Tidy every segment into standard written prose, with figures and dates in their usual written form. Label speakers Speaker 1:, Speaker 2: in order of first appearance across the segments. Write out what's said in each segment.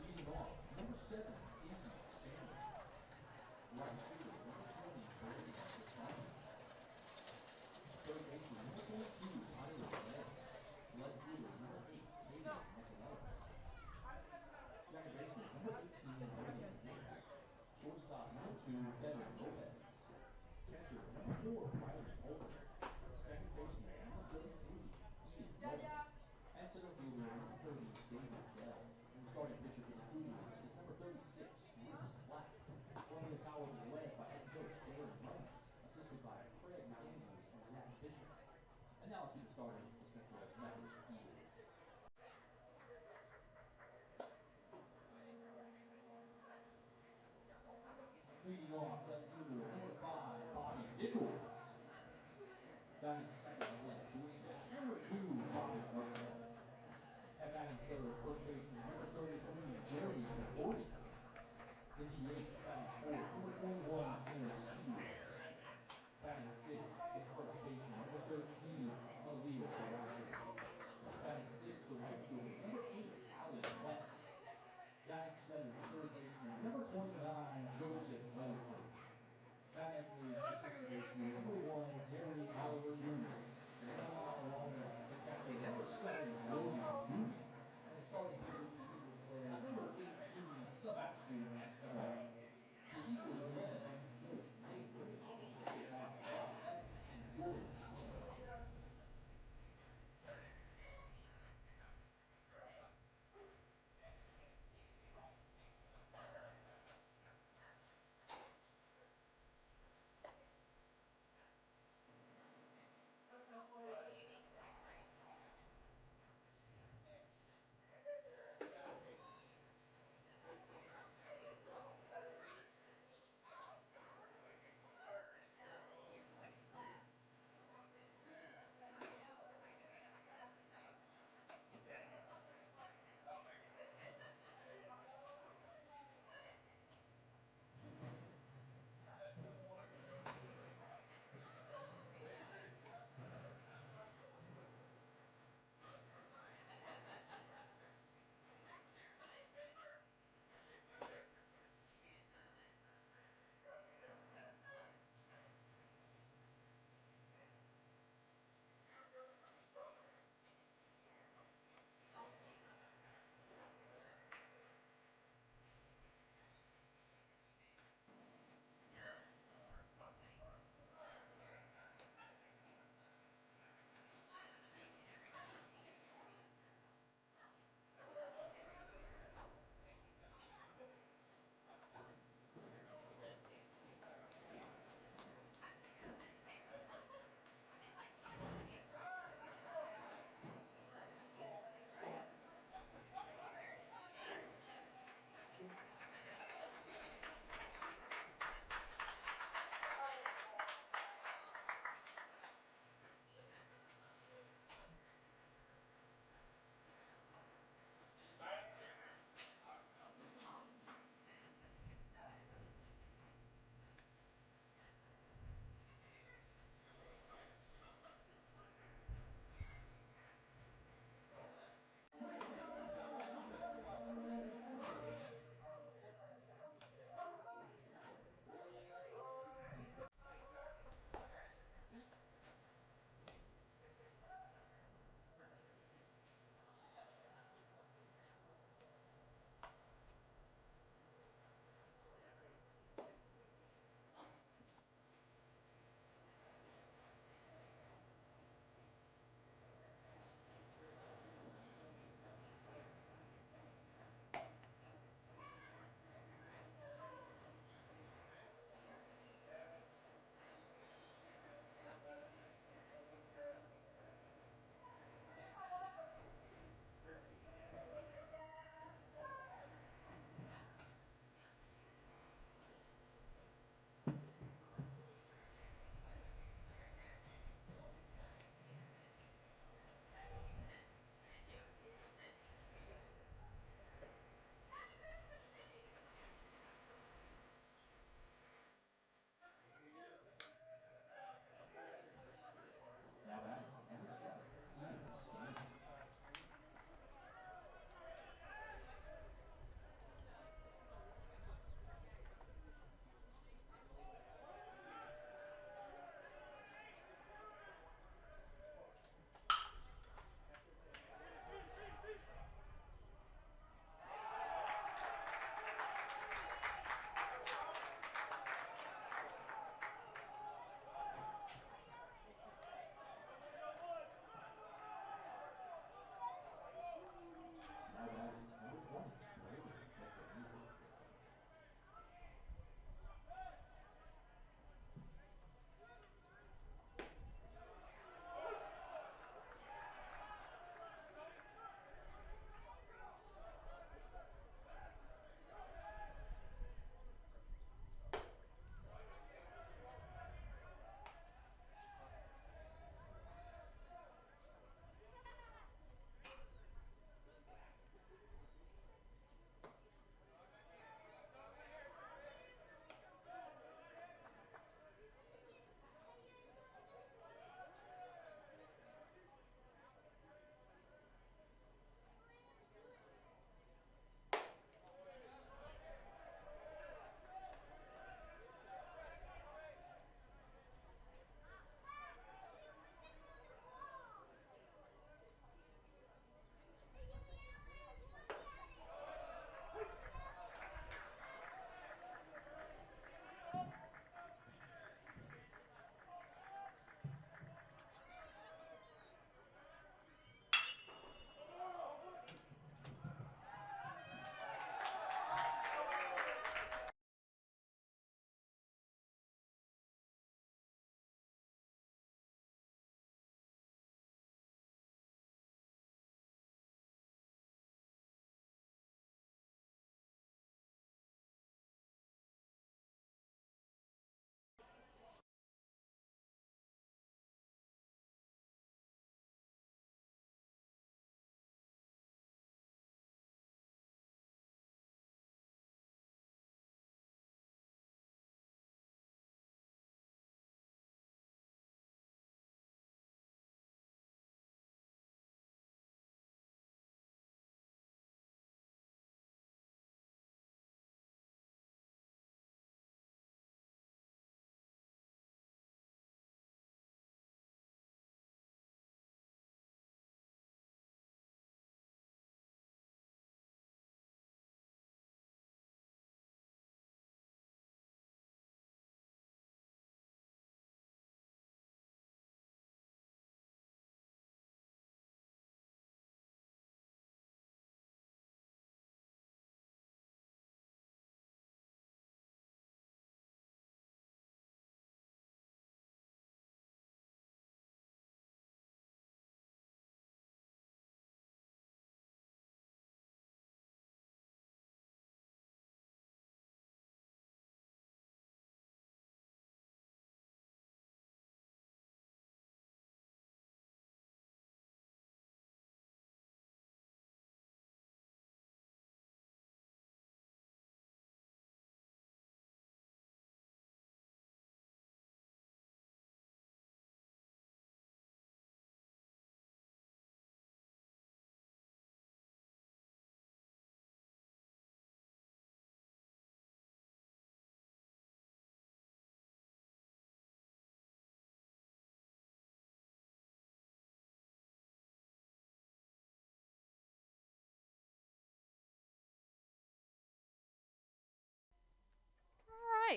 Speaker 1: Leading off, number 7, Indy Stanley. Right fielder, number 20, Brady Gatani. Third baseman, number 22, Tyler Glenn. Left fielder, number 8, Hayden McAllen. Second baseman, number 18, Brady Nix. Shortstop, number 2, Devin Lopez. Catcher, number 4, Riley Holden. Second baseman, number 33, Ian Miller. And center fielder, number 30, David Bell. And the starting pitcher for the Cougars is number 36, Reese Clapp. Columbia College is led by head coach Darren Reynolds, assisted by Craig McAndrews and Zach Bishop. And now let's get started with the Central Methodist Eagles. Leading off, left fielder, number 5, Bobby Nichols. Batting second, number 2, Bobby Marshall. At batting third, first baseman, number 33, Jeremy Gordy. In DH, batting fourth, number 21, Tanner Sears. Batting fifth, the first baseman, number 13, Aaliyah Karashi. Batting sixth, the right fielder, number 8, Allie West. Batting seventh, third baseman, number 29, Joseph Melford. Batting eighth, the sixth baseman, number 1, Terry Oliver Jr. And along the catcher, number 7, Logan Moody. And the starting pitcher for the Eagles play, number 18, Sebastian Mascara. The Eagles are led by Coach Nate Wood, assisted by Bob Beck and Jordan Schmidt.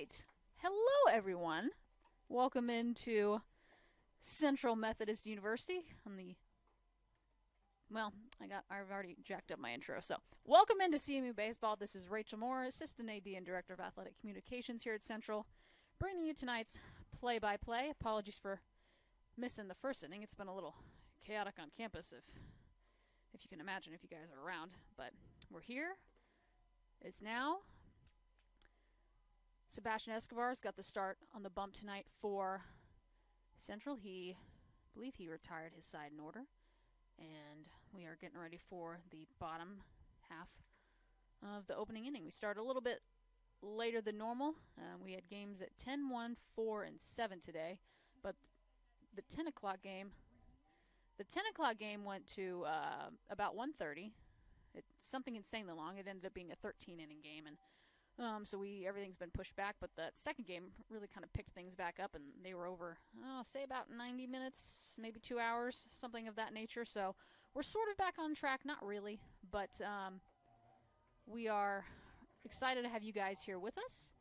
Speaker 2: right. Hello, everyone. Welcome into Central Methodist University on the. Well, I've already jacked up my intro. So, welcome into CMU Baseball. This is Rachel Moore, Assistant AD and Director of Athletic Communications here at Central, bringing you tonight's play-by-play. Apologies for missing the first inning. It's been a little chaotic on campus, if you can imagine, if you guys are around. But we're here. It's now. Sebastian Escobar's got the start on the bump tonight for Central. I believe he retired his side in order. And we are getting ready for the bottom half of the opening inning. We started a little bit later than normal. We had games at 10, 1, 4, and 7 today. But the 10 o'clock game went to about 1:30. It's something insanely long. It ended up being a 13-inning game, and so everything's been pushed back. But the second game really kind of picked things back up, and they were over, I'll say about 90 minutes, maybe 2 hours, something of that nature. So we're sort of back on track, not really, but we are excited to have you guys here with us,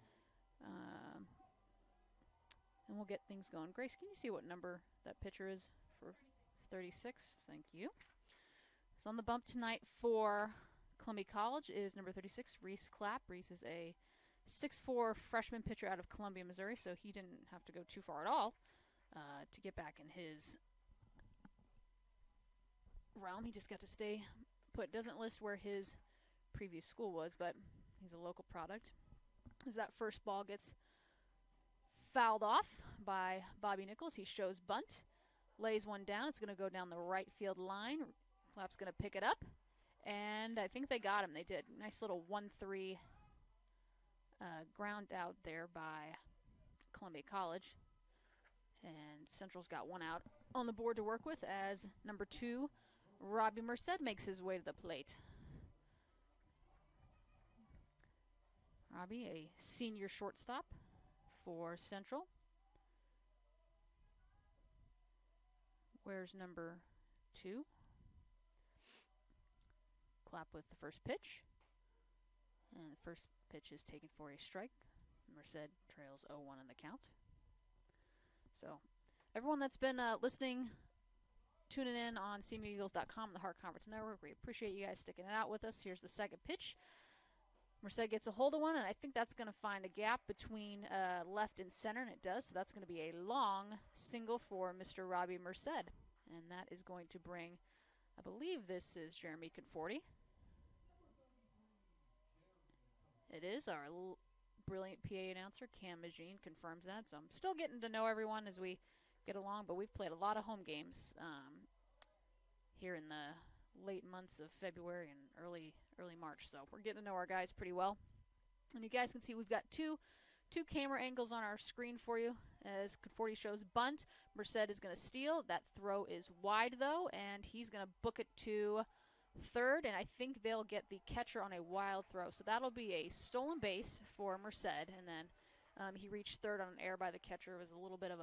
Speaker 2: and we'll get things going. Grace, can you see what number that pitcher is for 36? Thank you. So on the bump tonight for Columbia College is number 36, Reese Clapp. Reese is a 6'4" freshman pitcher out of Columbia, Missouri, so he didn't have to go too far at all to get back in his realm. He just got to stay put. Doesn't list where his previous school was, but he's a local product. As that first ball gets fouled off by Bobby Nichols, he shows bunt, lays one down. It's going to go down the right field line. Clapp's going to pick it up, and I think they got him. They did. Nice little 1-3 ground out there by Columbia College. And Central's got one out on the board to work with as number 2, Robbie Merced, makes his way to the plate. Robbie, a senior shortstop for Central. Where's number 2? Clapp with the first pitch. And the first pitch is taken for a strike. Merced trails 0-1 in the count. So, everyone that's been listening, tuning in on CMUEagles.com, the Heart Conference Network, we appreciate you guys sticking it out with us. Here's the second pitch. Merced gets a hold of one, and I think that's going to find a gap between left and center, and it does. So that's going to be a long single for Mr. Robbie Merced. And that is going to bring, I believe this is Jeremy Conforti. It is. Our brilliant PA announcer, Cam Magine, confirms that. So I'm still getting to know everyone as we get along, but we've played a lot of home games here in the late months of February and early March. So we're getting to know our guys pretty well. And you guys can see we've got two camera angles on our screen for you. As Conforti shows bunt, Merced is going to steal. That throw is wide, though, and he's going to book it to third, and I think they'll get the catcher on a wild throw. So that'll be a stolen base for Merced, and then he reached third on an error by the catcher. It was a little bit of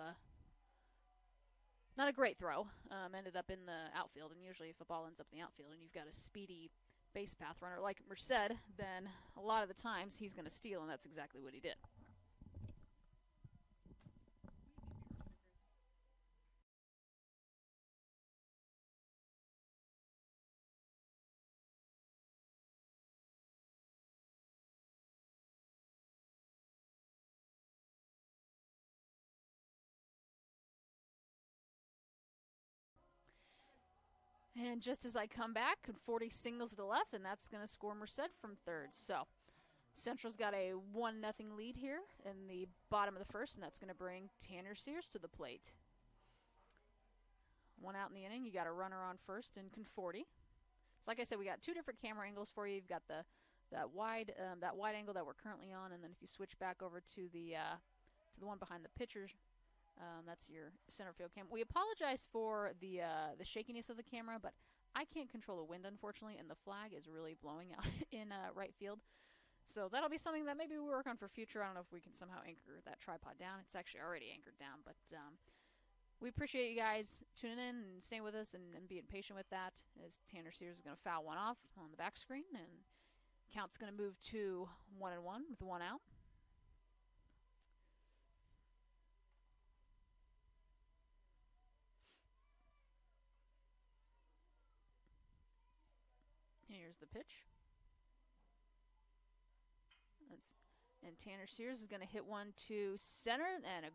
Speaker 2: not a great throw. Ended up in the outfield, and usually if a ball ends up in the outfield and you've got a speedy base path runner like Merced, then a lot of the times he's going to steal, and that's exactly what he did. And just as I come back, Conforti singles to left, and that's going to score Merced from third. So Central's got a 1-0 lead here in the bottom of the first, and that's going to bring Tanner Sears to the plate. One out in the inning. You got a runner on first and Conforti. So like I said, we got two different camera angles for you. You've got that wide angle that we're currently on, and then if you switch back over to the one behind the pitcher, that's your center field cam. We apologize for the shakiness of the camera, but I can't control the wind, unfortunately, and the flag is really blowing out in right field. So that'll be something that maybe we work on for future. I don't know if we can somehow anchor that tripod down. It's actually already anchored down, but we appreciate you guys tuning in and staying with us and being patient with that, as Tanner Sears is going to foul one off on the back screen, and count's going to move to 1-1 with one out. Here's the pitch. And Tanner Sears is going to hit one to center, and a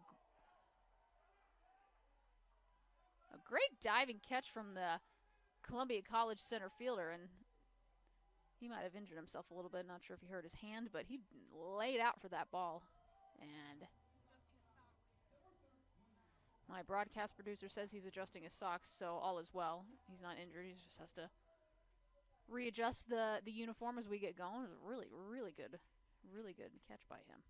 Speaker 2: great diving catch from the Columbia College center fielder, and he might have injured himself a little bit. Not sure if he hurt his hand, but he laid out for that ball. And my broadcast producer says he's adjusting his socks, so all is well. He's not injured. He just has to readjust the uniform as we get going. It was a really good catch by him.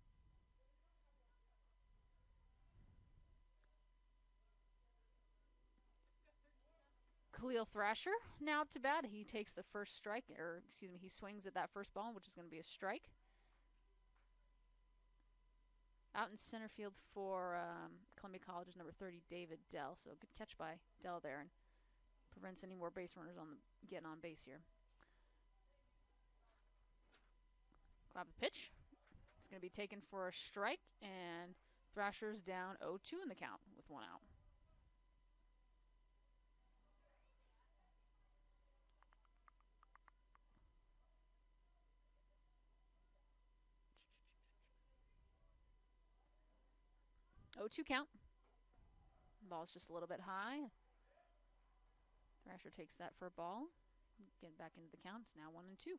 Speaker 2: Khalil Thrasher now up to bat. He takes the first strike, he swings at that first ball, which is going to be a strike. Out in center field for Columbia College's number 30, David Dell. So good catch by Dell there, and prevents any more base runners getting on base here. Grab the pitch. It's going to be taken for a strike, and Thrasher's down 0-2 in the count with one out. Oh, 2 count. Ball's just a little bit high. Thrasher takes that for a ball. Getting back into the count. It's now 1-2.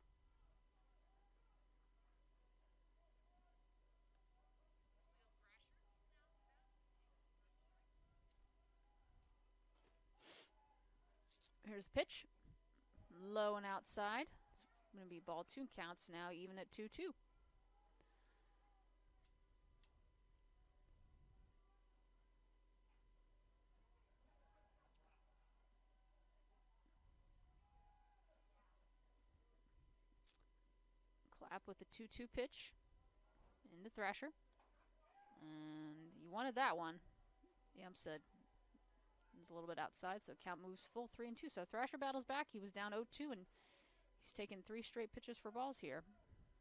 Speaker 2: Here's the pitch. Low and outside. It's going to be ball 2. Counts now even at 2-2. Clap with the 2-2 pitch into Thrasher. And you wanted that one. Yam said it was a little bit outside, so count moves full 3-2. So Thrasher battles back. He was down 0-2, and he's taken 3 straight pitches for balls here.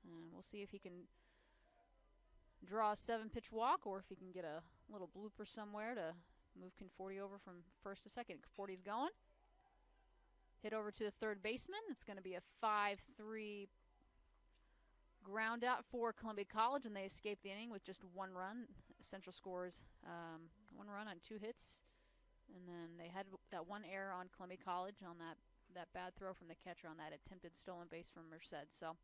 Speaker 2: And we'll see if he can draw a 7-pitch walk, or if he can get a little blooper somewhere to move Conforti over from first to second. Conforti's going. Hit over to the third baseman. It's going to be a 5-3 ground out for Columbia College, and they escape the inning with just 1 run. Central scores 1 run on 2 hits, and then they had that 1 error on Columbia College on that bad throw from the catcher on that attempted stolen base from Merced. So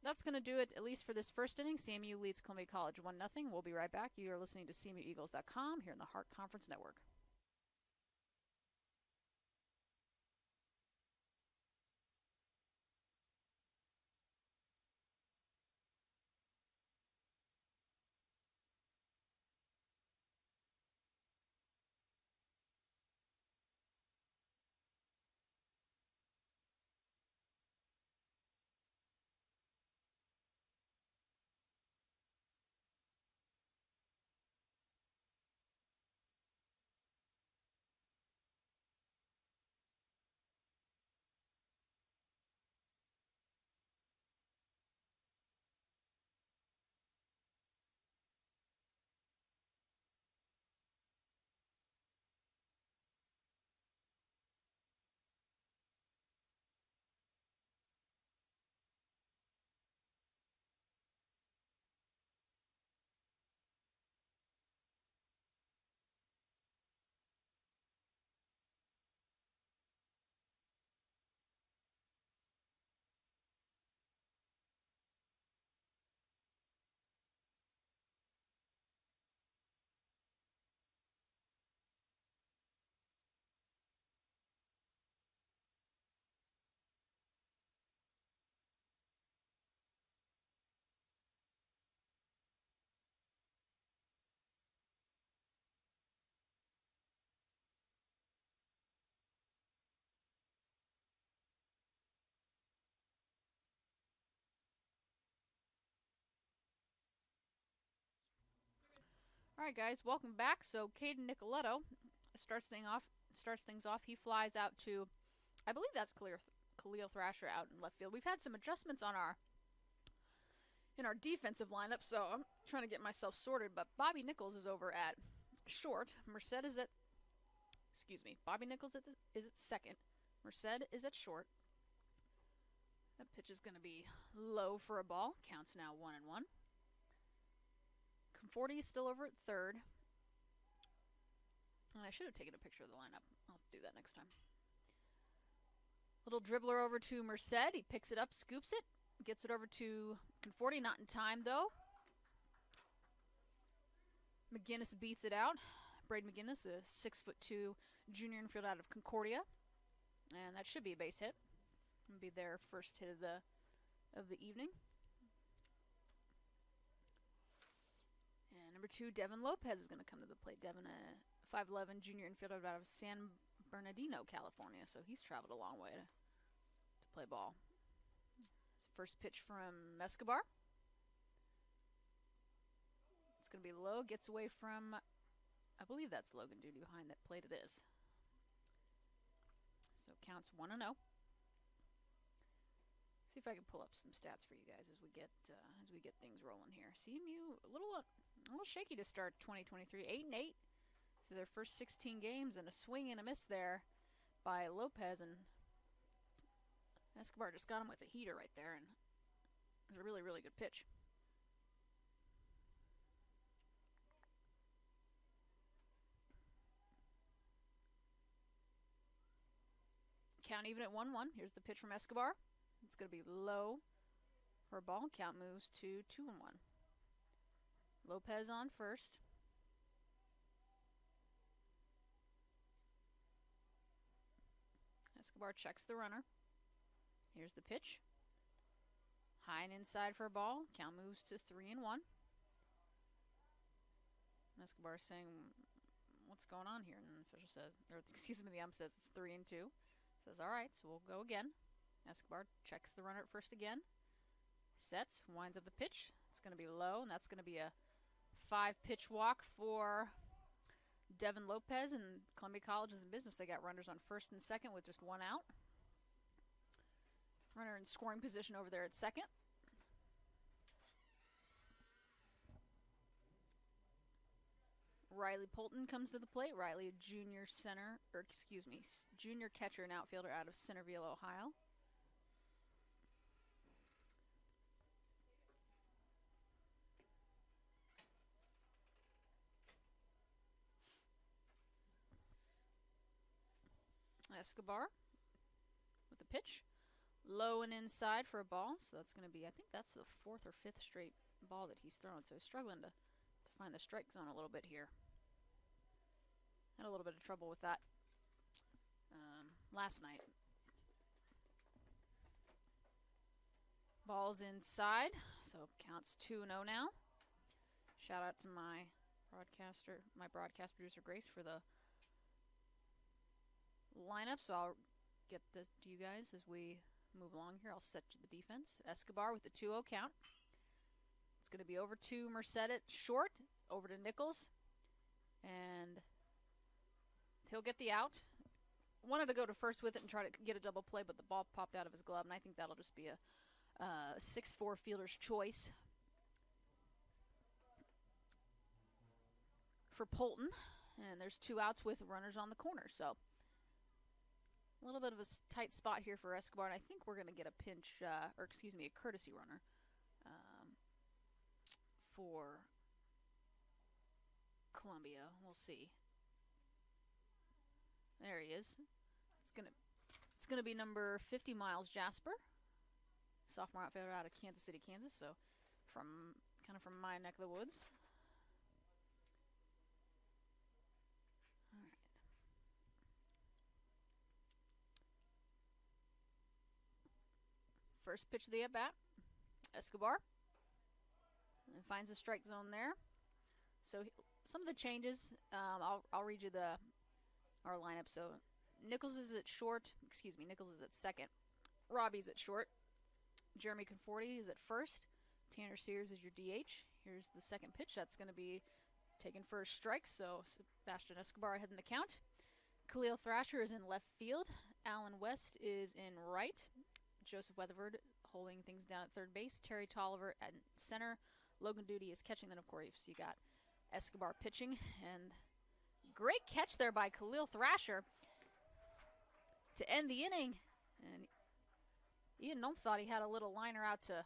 Speaker 2: that's going to do it, at least for this first inning. CMU leads Columbia College 1-0. We'll be right back. You are listening to CMUEagles.com here in the Hart Conference Network. All right, guys, welcome back. So Caden Nicoletto starts things off. He flies out to, I believe that's Khalil Thrasher out in left field. We've had some adjustments in our defensive lineup, so I'm trying to get myself sorted. But Bobby Nichols is over at short. Bobby Nichols is at second. Merced is at short. That pitch is going to be low for a ball. Counts now 1-1. Conforti is still over at third. And I should have taken a picture of the lineup. I'll do that next time. Little dribbler over to Merced. He picks it up, scoops it, gets it over to Conforti. Not in time, though. McGinnis beats it out. Braden McGinnis, a 6'2" junior infield out of Concordia. And that should be a base hit. It'll be their first hit of the evening. And number 2, Devin Lopez is going to come to the plate. Devin, a 5'11" junior infielder out of San Bernardino, California. So he's traveled a long way to play ball. His first pitch from Escobar. It's going to be low. Gets away from, I believe that's Logan Duty behind that plate. It is. So counts 1-0. See if I can pull up some stats for you guys as we get things rolling here. CMU a little shaky to start 2023. 8-8 through their first 16 games, and a swing and a miss there by Lopez, and Escobar just got him with a heater right there, and it was a really, really good pitch. Count even at 1-1. Here's the pitch from Escobar. It's going to be low for a ball. Count moves to 2-1. Lopez on first. Escobar checks the runner. Here's the pitch. High and inside for a ball. Count moves to 3-1. Escobar saying, "What's going on here?" And the official says, or excuse me, the ump says it's 3-2. Says, "All right, so we'll go again." Escobar checks the runner at first again. Sets, winds up the pitch. It's going to be low, and that's going to be a 5-pitch walk for Devin Lopez. And Columbia College is in business. They got runners on first and second with just 1 out. Runner in scoring position over there at second. Riley Polton comes to the plate. Riley, a junior catcher and outfielder out of Centerville, Ohio. Escobar with the pitch. Low and inside for a ball. So that's going to be, I think that's the 4th or 5th straight ball that he's thrown. So he's struggling to find the strike zone a little bit here. Had a little bit of trouble with that last night. Ball's inside, so counts 2-0 now. Shout out to my broadcast producer Grace for the lineup. So I'll get this to you guys as we move along here. I'll set the defense. Escobar with the 2-0 count. It's going to be over to Merced at short, over to Nichols, and he'll get the out. Wanted to go to first with it and try to get a double play, but the ball popped out of his glove, and I think that'll just be a 6'4" fielder's choice for Polton. And there's 2 outs with runners on the corner, so a little bit of a tight spot here for Escobar, and I think we're going to get a a courtesy runner for Columbia. We'll see. There he is. It's gonna be number 50, Miles Jasper, sophomore outfielder out of Kansas City, Kansas. So from my neck of the woods. All right. First pitch of the at bat, Escobar, and finds a strike zone there. So some of the changes, I'll read you our lineup. So Nichols is at second. Robbie's at short. Jeremy Conforti is at first. Tanner Sears is your DH. Here's the second pitch. That's going to be taken for a strike. So Sebastian Escobar ahead in the count. Khalil Thrasher is in left field. Alan West is in right. Joseph Weatherford holding things down at third base. Terry Tolliver at center. Logan Duty is catching. Then, of course, you got Escobar pitching. And great catch there by Khalil Thrasher to end the inning. And Ian Nolm thought he had a little liner out to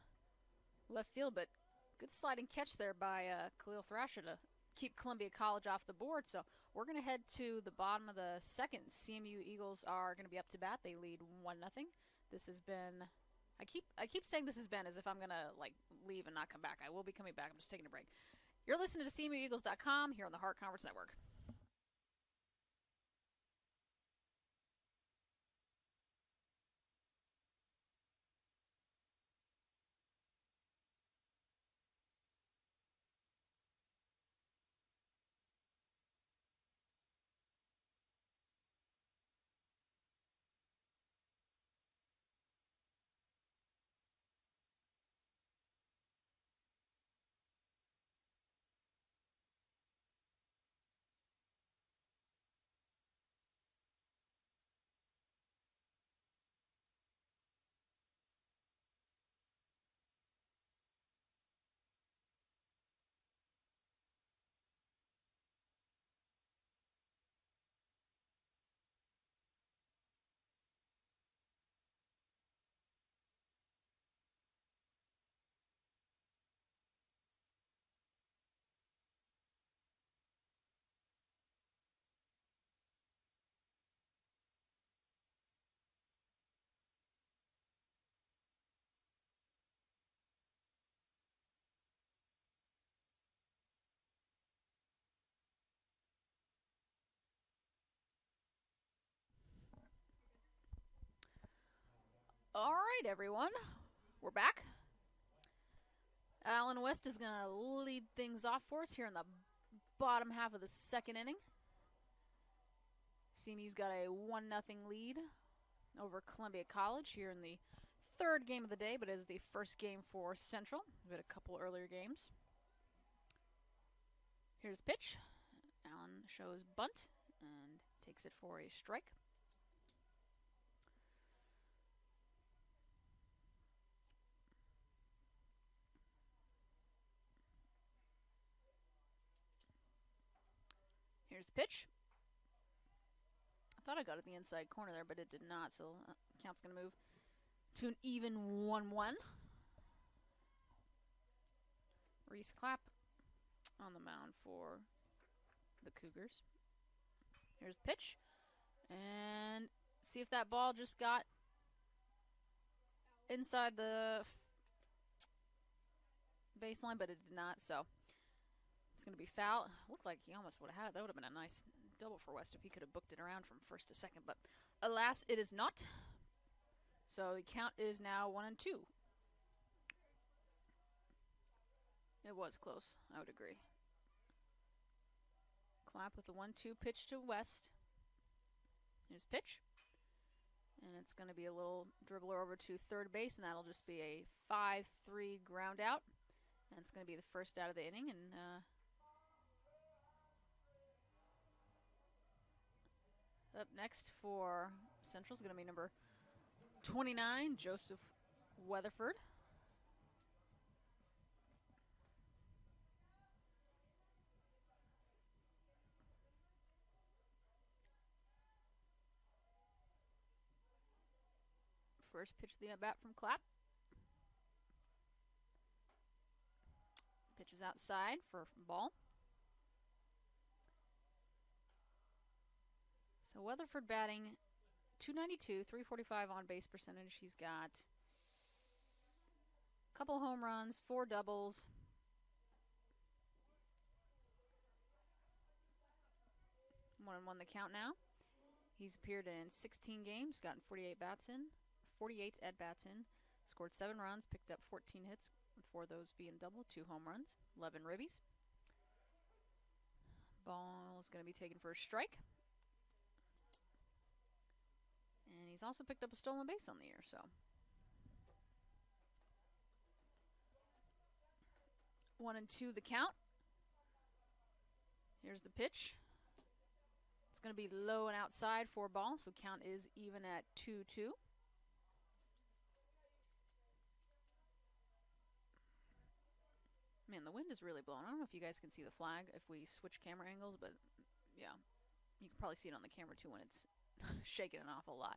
Speaker 2: left field, but good sliding catch there by Khalil Thrasher to keep Columbia College off the board. So we're going to head to the bottom of the second. CMU Eagles are going to be up to bat. They lead 1-0. This has been... I keep saying this has been as if I'm going to like leave and not come back. I will be coming back. I'm just taking a break. You're listening to CMUEagles.com here on the Heart Conference Network. All right, everyone. We're back. Alan West is going to lead things off for us here in the bottom half of the second inning. CMU's got a 1-0 lead over Columbia College here in the third game of the day, but it is the first game for Central. We've had a couple earlier games. Here's the pitch. Allen shows bunt and takes it for a strike. Here's the pitch. I thought I got it in the inside corner there, but it did not, so count's going to move to an even 1-1. Reese Clapp on the mound for the Cougars. Here's the pitch. And see if that ball just got inside the baseline, but it did not, so it's going to be foul. Looked like he almost would have had it. That would have been a nice double for West if he could have booked it around from first to second, but alas, it is not. So the count is now 1-2. It was close, I would agree. Clapp with the 1-2 pitch to West. Here's pitch. And it's going to be a little dribbler over to third base, and that'll just be a 5-3 ground out. And it's going to be the first out of the inning, and up next for Central is going to be number 29, Joseph Weatherford. First pitch of the at-bat from Clapp. Pitch is outside for ball. So Weatherford batting .292, .345 on base percentage. He's got a couple home runs, 4 doubles. One and one the count now. He's appeared in 16 games, gotten 48 at-bats in, scored 7 runs, picked up 14 hits, 4 of those being double, 2 home runs, 11 ribbies. Ball is going to be taken for a strike. And he's also picked up a stolen base on the year, so 1-2 the count. Here's the pitch. It's going to be low and outside for ball, so count is even at 2-2. Man, the wind is really blowing. I don't know if you guys can see the flag if we switch camera angles, but yeah, you can probably see it on the camera too when it's shaking an awful lot.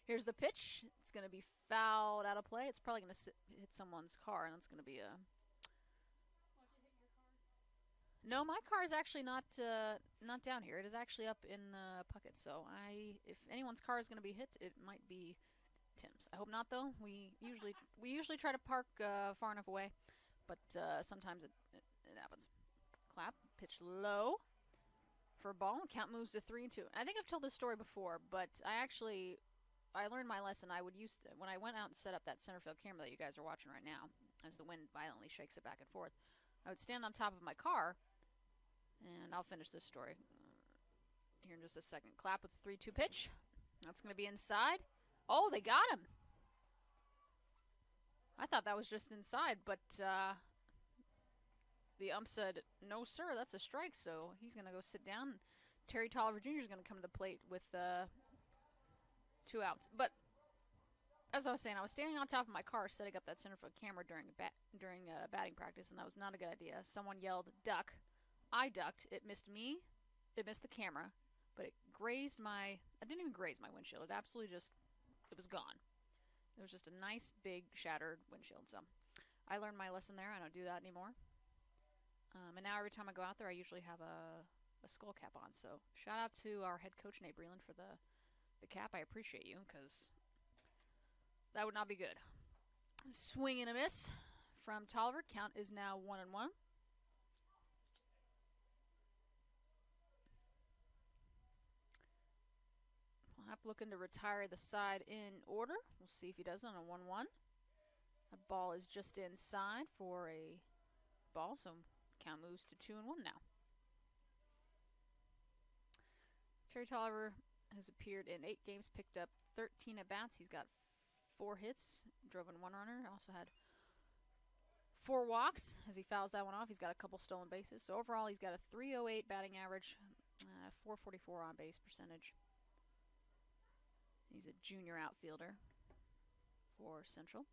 Speaker 2: Here's the pitch. It's going to be fouled out of play. It's probably going to hit someone's car, and it's going to be a... No, my car is actually not down here. It is actually up in Puckett. So if anyone's car is going to be hit, it might be Tim's. I hope not, though. We usually try to park far enough away, but sometimes it happens. Clap, pitch low for a ball. Count moves to 3-2. I think I've told this story before, but I learned my lesson. When I went out and set up that center field camera that you guys are watching right now, as the wind violently shakes it back and forth, I would stand on top of my car, and I'll finish this story here in just a second. Clap with the 3-2 pitch. That's going to be inside. Oh, they got him. I thought that was just inside, but the ump said, no, sir, that's a strike, so he's going to go sit down. Terry Tolliver Jr. is going to come to the plate with 2 outs. But as I was saying, I was standing on top of my car setting up that center field camera during batting practice, and that was not a good idea. Someone yelled, duck. I ducked. It missed me. It missed the camera, but it grazed I didn't even graze my windshield. It absolutely it was gone. It was just a nice, big, shattered windshield. So I learned my lesson there. I don't do that anymore. And now every time I go out there, I usually have a skull cap on. So shout out to our head coach, Nate Breland, for the cap. I appreciate you, because that would not be good. Swing and a miss from Tolliver. Count is now 1-1. Flap looking to retire the side in order. We'll see if he does on a 1-1. The ball is just inside for a ball, so count moves to 2-1 now. Terry Tolliver has appeared in 8 games, picked up 13 at-bats. He's got 4 hits, drove in 1 runner. Also had 4 walks as he fouls that one off. He's got a couple stolen bases. So overall, he's got a .308 batting average, .444 on-base percentage. He's a junior outfielder for Central.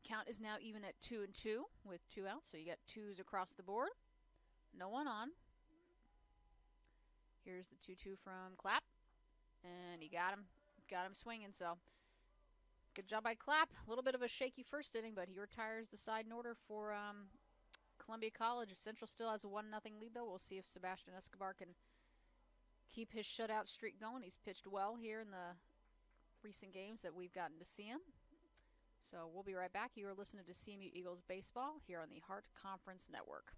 Speaker 2: Count is now even at 2-2 with 2 outs, so you get 2s across the board. No one on. Here's the 2-2 from Clapp, and he got him swinging. So good job by Clapp. A little bit of a shaky first inning, but he retires the side in order for Columbia College. Central still has a 1-0 lead, though. We'll see if Sebastian Escobar can keep his shutout streak going. He's pitched well here in the recent games that we've gotten to see him. So we'll be right back. You are listening to CMU Eagles Baseball here on the Hart Conference Network.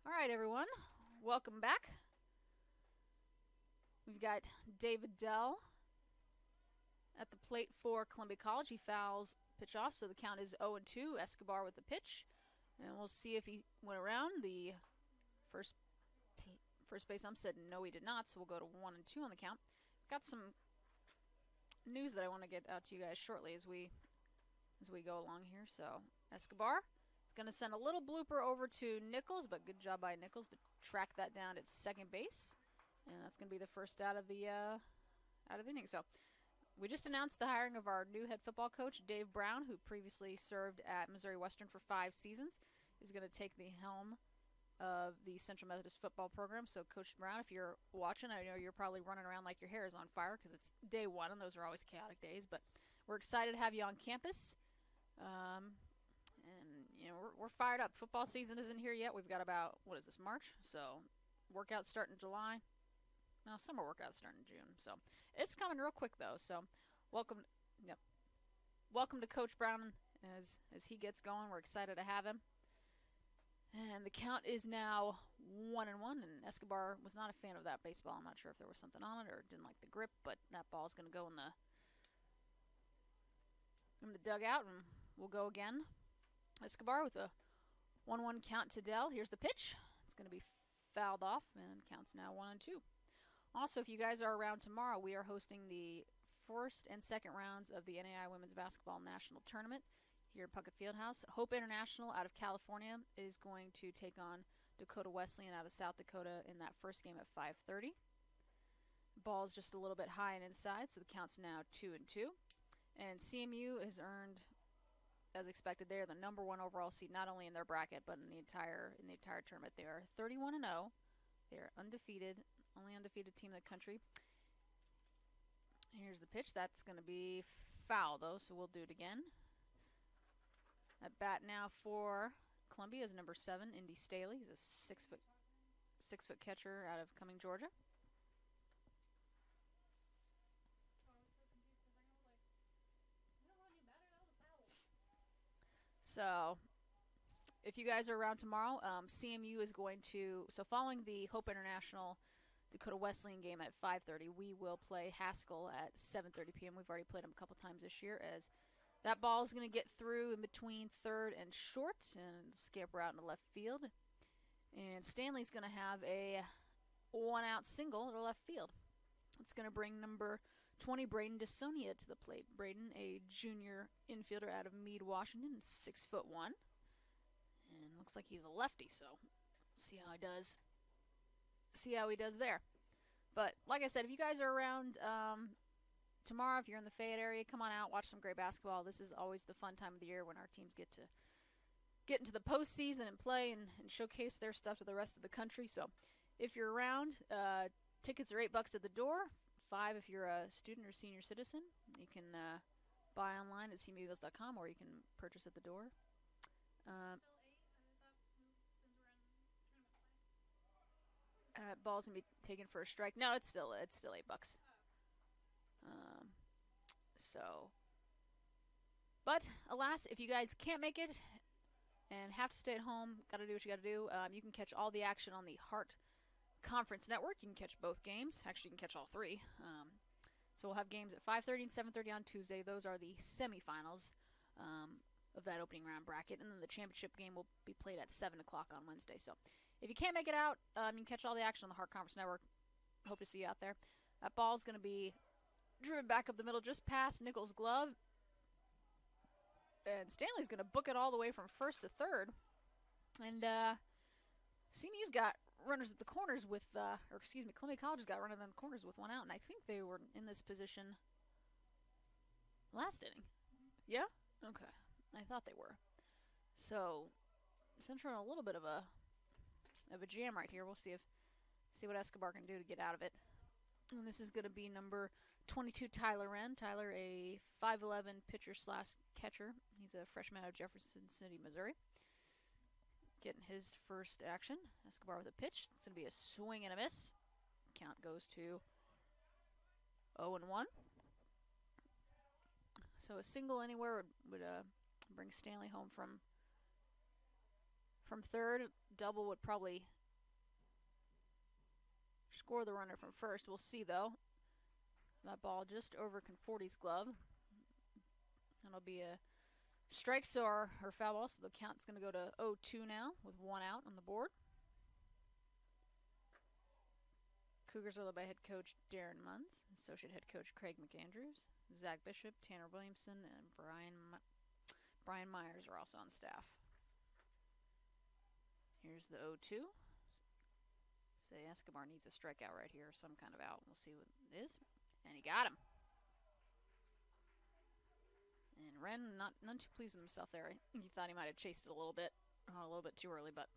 Speaker 2: All right, everyone. Welcome back. We've got David Dell at the plate for Columbia College. He fouls pitch off, so the count is 0-2. Escobar with the pitch. And we'll see if he went around. The first base ump said no, he did not, so we'll go to 1-2 on the count. Got some news that I want to get out to you guys shortly as we go along here. So Escobar is going to send a little blooper over to Nichols, but good job by Nichols to track that down at second base. And that's going to be the first out of the inning. So we just announced the hiring of our new head football coach, Dave Brown, who previously served at Missouri Western for 5 seasons. Is going to take the helm of the Central Methodist football program. So, Coach Brown, if you're watching, I know you're probably running around like your hair is on fire because it's day 1, and those are always chaotic days. But we're excited to have you on campus. And, you know, we're fired up. Football season isn't here yet. We've got about, March? So, workouts start in July. Now, summer workouts start in June. So, it's coming real quick, though. So, welcome to Coach Brown as he gets going. We're excited to have him. And the count is now 1-1, and Escobar was not a fan of that baseball. I'm not sure if there was something on it or didn't like the grip, but that ball is going to go in the dugout, and we'll go again. Escobar with a 1-1 count to Dell. Here's the pitch. It's going to be fouled off, and counts now 1-2. Also, if you guys are around tomorrow, we are hosting the first and second rounds of the NAI Women's Basketball National Tournament here at Puckett Fieldhouse. Hope International out of California is going to take on Dakota Wesleyan out of South Dakota in that first game at 5:30. Ball's just a little bit high and inside, so the count's now 2-2. And CMU has earned, as expected, they're the number 1 overall seed, not only in their bracket but in the entire tournament. They are 31-0. They are undefeated, only undefeated team in the country. Here's the pitch. That's going to be foul, though, so we'll do it again. At bat now for Columbia is number 7, Indy Staley. He's a 6-foot catcher out of Cumming, Georgia. So, if you guys are around tomorrow, CMU is going to, so following the Hope International Dakota Wesleyan game at 5:30, we will play Haskell at 7:30 p.m. We've already played them a couple times this year, as that ball is going to get through in between third and short and scamper out into left field. And Stanley's going to have a 1-out single to left field. It's going to bring number 20, Braden DeSonia, to the plate. Braden, a junior infielder out of Meade, Washington, 6'1". And looks like he's a lefty, so see how he does there. But like I said, if you guys are around tomorrow, if you're in the Fayette area, come on out, watch some great basketball. This is always the fun time of the year when our teams get into the postseason and play and showcase their stuff to the rest of the country. So if you're around, tickets are $8 at the door, $5 if you're a student or senior citizen. You can buy online at cmueagles.com, or you can purchase at the door. Ball's gonna be taken for a strike. No, it's still $8. But alas, if you guys can't make it and have to stay at home, gotta do what you gotta do. You can catch all the action on the Hart Conference Network. You can catch both games. Actually, you can catch all 3. So we'll have games at 5:30 and 7:30 on Tuesday. Those are the semifinals of that opening round bracket, and then the championship game will be played at 7 o'clock on Wednesday. So if you can't make it out, you can catch all the action on the Hart Conference Network. Hope to see you out there. That ball's going to be driven back up the middle just past Nichols' glove. And Stanley's going to book it all the way from first to third. And CMU's got runners at the corners with, Columbia College has got runners in the corners with 1 out. And I think they were in this position last inning. Yeah? Okay. I thought they were. So, Central in a little bit of a jam right here. We'll see what Escobar can do to get out of it. And this is going to be number 22, Tyler Wren. Tyler, a 5'11" pitcher/catcher. He's a freshman out of Jefferson City, Missouri. Getting his first action. Escobar with a pitch. It's going to be a swing and a miss. Count goes to 0-1. So a single anywhere would bring Stanley home from third. Double would probably score the runner from first. We'll see, though. That ball just over Conforti's glove. That'll be a strike, so our foul ball. So the count's going to go to 0-2 now with 1 out on the board. Cougars are led by head coach Darren Munns, associate head coach Craig McAndrews, Zach Bishop, Tanner Williamson, and Brian Myers are also on staff. Here's the 0-2. Say Escobar needs a strikeout right here, some kind of out. We'll see what it is. And he got him. And Wren, none too pleased with himself there. I think he thought he might have chased it a little bit too early. But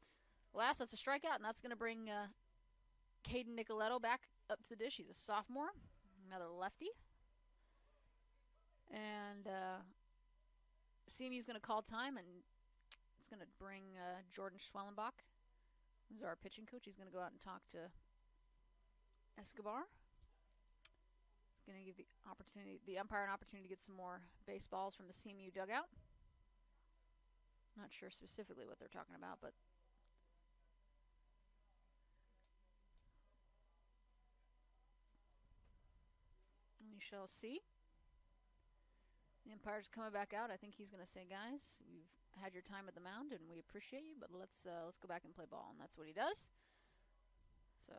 Speaker 2: alas, that's a strikeout, and that's going to bring Caden Nicoletto back up to the dish. He's a sophomore, another lefty. And CMU's going to call time, and it's going to bring Jordan Schwellenbach, who's our pitching coach. He's going to go out and talk to Escobar. He's going to give the umpire an opportunity to get some more baseballs from the CMU dugout. Not sure specifically what they're talking about, but we shall see. The umpire's coming back out. I think he's going to say, guys, we've had your time at the mound, and we appreciate you, but let's go back and play ball, and that's what he does. So,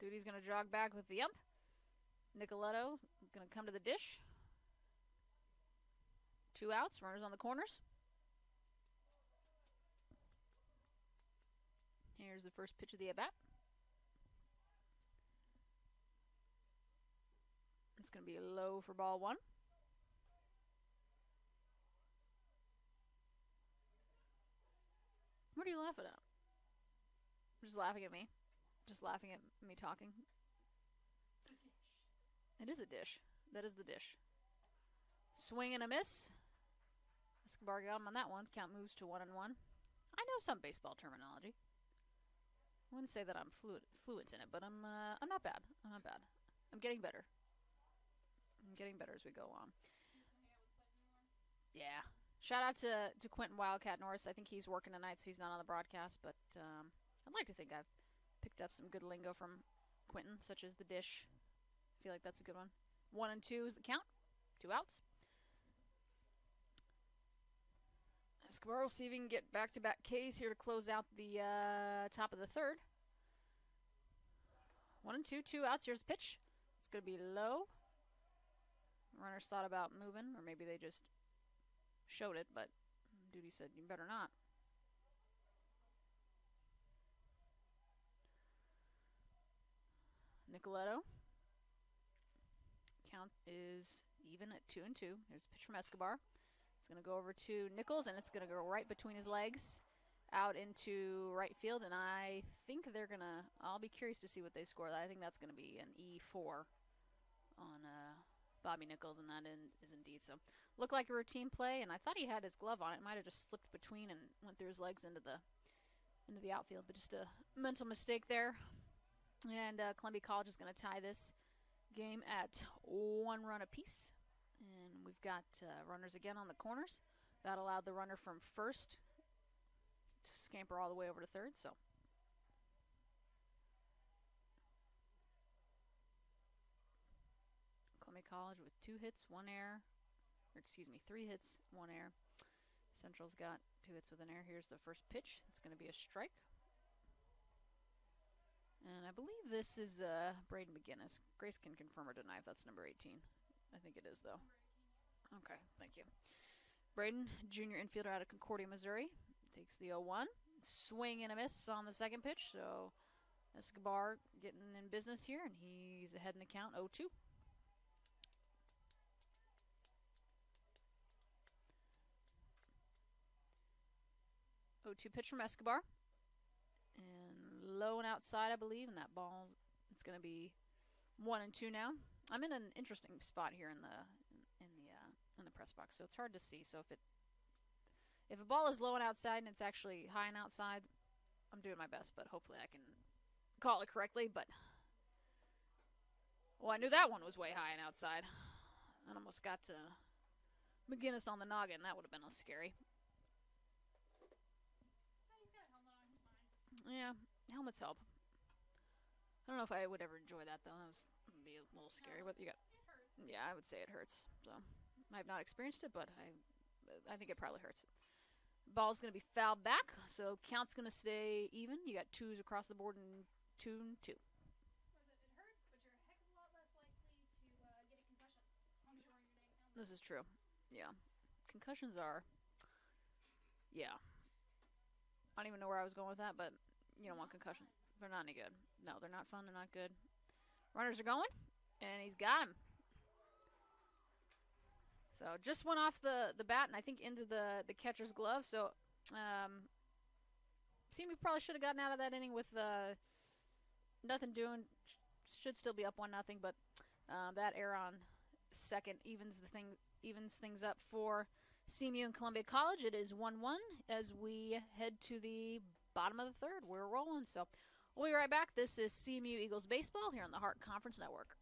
Speaker 2: Duty's going to jog back with the ump. Nicoletto going to come to the dish. 2 outs, runners on the corners. Here's the first pitch of the at-bat. It's going to be low for ball 1. What are you laughing at? Just laughing at me. Just laughing at me talking. It is a dish. That is the dish. Swing and a miss. Escobar got him on that one. Count moves to 1-1. I know some baseball terminology. I wouldn't say that I'm fluent in it, but I'm not bad. I'm not bad. I'm getting better. I'm getting better as we go on. Yeah. Shout out to Quentin Wildcat Norris. I think he's working tonight, so he's not on the broadcast. But I'd like to think I've picked up some good lingo from Quentin, such as the dish. I feel like that's a good one. 1-2 is the count. 2 outs. Escobar will see if he can get back-to-back Ks here to close out the top of the third. 1-2, 2 outs. Here's the pitch. It's going to be low. Runners thought about moving, or maybe they just showed it, but Duty said, you better not. Nicoletto. Count is even at 2-2. Here's a pitch from Escobar. It's going to go over to Nichols, and it's going to go right between his legs out into right field, and I think they're going to, I'll be curious to see what they score. I think that's going to be an E4 on Bobby Nichols, and that is indeed so. Looked like a routine play, and I thought he had his glove on it. It might have just slipped between and went through his legs into the outfield, but just a mental mistake there. And Columbia College is going to tie this game at 1 run apiece. And we've got runners again on the corners. That allowed the runner from first to scamper all the way over to third. So Columbia College with 2 hits, 1 error. Or excuse me, 3 hits, 1 error. Central's got 2 hits with an error. Here's the first pitch. It's going to be a strike. And I believe this is Braden McGinnis. Grace can confirm or deny if that's number 18. I think it is, though. Okay, thank you. Braden, junior infielder out of Concordia, Missouri, takes the 0-1. Swing and a miss on the second pitch, so Escobar getting in business here, and he's ahead in the count, 0-2. Pitch from Escobar. And low and outside, I believe, and that ball, it's going to be 1-2 now. I'm in an interesting spot here in the press box, so it's hard to see. So if a ball is low and outside and it's actually high and outside, I'm doing my best, but hopefully I can call it correctly. But I knew that one was way high and outside. I almost got to McGinnis on the noggin. That would have been scary. Yeah, helmets help. I don't know if I would ever enjoy that, though. That would be a little scary. What you got? Yeah, I would say it hurts. So I've not experienced it, but I think it probably hurts. Ball's going to be fouled back, so count's going to stay even. You got 2s across the board and 2-2.
Speaker 3: It hurts, but you're a heck of a lot less likely to get a concussion as long as you're wearing your dang helmet.
Speaker 2: This is true. Yeah. Concussions are, yeah. I don't even know where I was going with that, but You don't want concussion. They're not any good. No, they're not fun. They're not good. Runners are going, and he's got him. So just went off the bat, and I think into the catcher's glove. So, we probably should have gotten out of that inning with nothing doing. Should still be up 1-0, but that error on second evens things up for CMU and Columbia College. It is 1-1 as we head to the bottom of the third. We're rolling, so we'll be right back. This is CMU Eagles baseball here on the Hart Conference Network.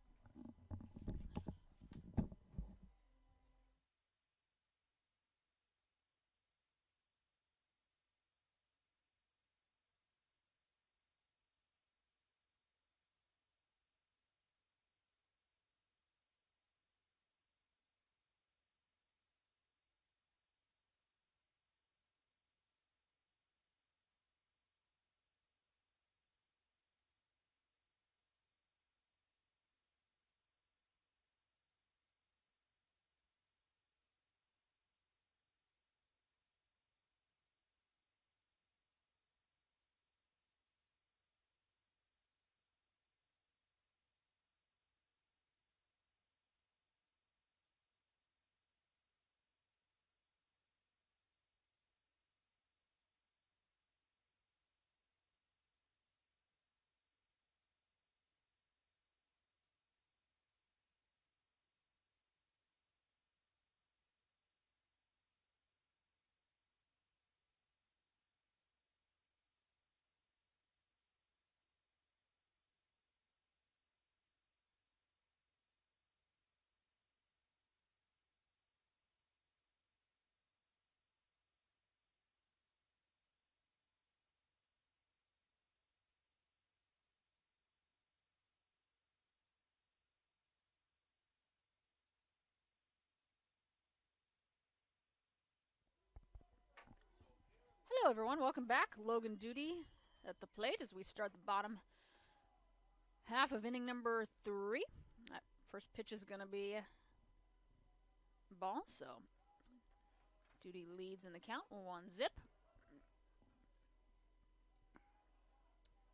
Speaker 2: Hello, everyone. Welcome back. Logan Duty at the plate as we start the bottom half of inning number 3. That first pitch is going to be ball, so Duty leads in the count, 1-0.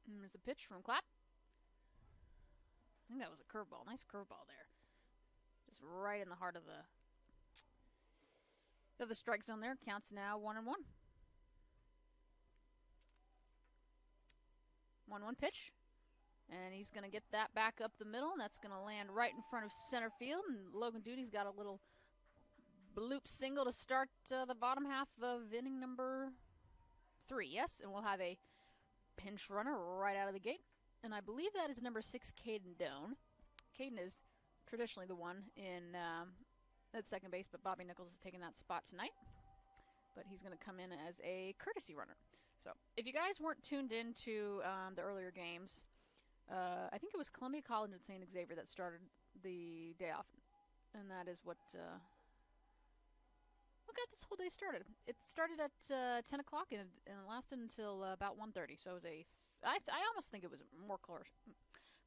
Speaker 2: And there's a pitch from Clapp. I think that was a curveball. Nice curveball there. Just right in the heart of the strike zone there. Counts now 1-1. 1-1 pitch. And he's going to get that back up the middle, and that's going to land right in front of center field. And Logan Duty's got a little bloop single to start the bottom half of inning number 3. Yes, and we'll have a pinch runner right out of the gate. And I believe that is number 6, Caden Doan. Caden is traditionally the one in at second base, but Bobby Nichols is taking that spot tonight. But he's going to come in as a courtesy runner. So if you guys weren't tuned into the earlier games, I think it was Columbia College and St. Xavier that started the day off. And that is what got this whole day started. It started at 10 o'clock and it lasted until about 1:30. So it was I almost think it was more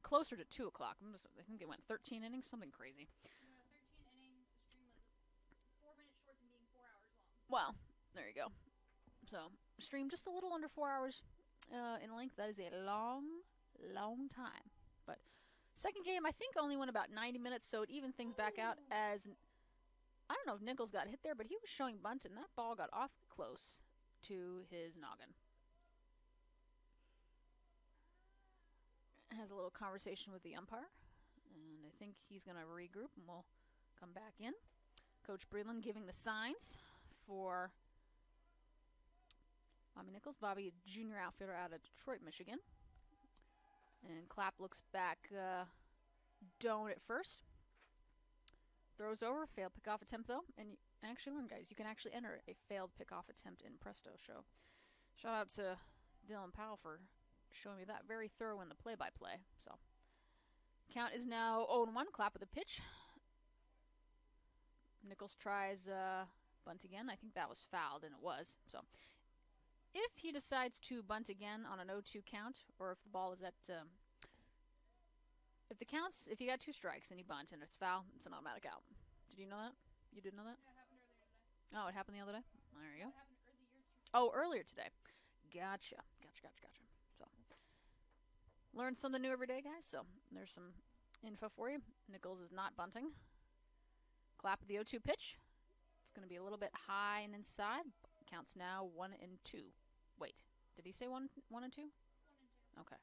Speaker 2: closer to 2 o'clock. I think it went 13 innings, something crazy.
Speaker 3: 13 innings. The stream was 4 minutes short of being 4 hours long.
Speaker 2: Well, there you go. So, stream just a little under 4 hours in length. That is a long time. But second game, I think, only went about 90 minutes, so it evened things back out as... I don't know if Nichols got hit there, but he was showing bunt, and that ball got awfully close to his noggin. Has a little conversation with the umpire, and I think he's going to regroup, and we'll come back in. Coach Breland giving the signs for Bobby Nichols. Bobby, junior outfielder out of Detroit, Michigan. And Clapp looks back, Doan at first. Throws over, failed pickoff attempt though. And actually learn, guys, you can actually enter a failed pickoff attempt in Presto Show. Shout out to Dylan Powell for showing me that very thorough in the play-by-play. So, count is now 0-1. Clapp with a pitch. Nichols tries bunt again. I think that was fouled, and it was. So, if he decides to bunt again on an 0-2 count, or if the ball is at... If you got 2 strikes and you bunt and it's foul, it's an automatic out. Did you know that? You did know that?
Speaker 3: Yeah, it happened earlier today.
Speaker 2: Oh, it happened the other day? There you go.
Speaker 3: It happened earlier today.
Speaker 2: Oh, earlier today. Gotcha. So, learn something new every day, guys. So there's some info for you. Nichols is not bunting. Clap the 0-2 pitch. It's going to be a little bit high and inside. Counts now 1-2. Wait, did he say 1-2?
Speaker 3: 1 and 2.
Speaker 2: Okay.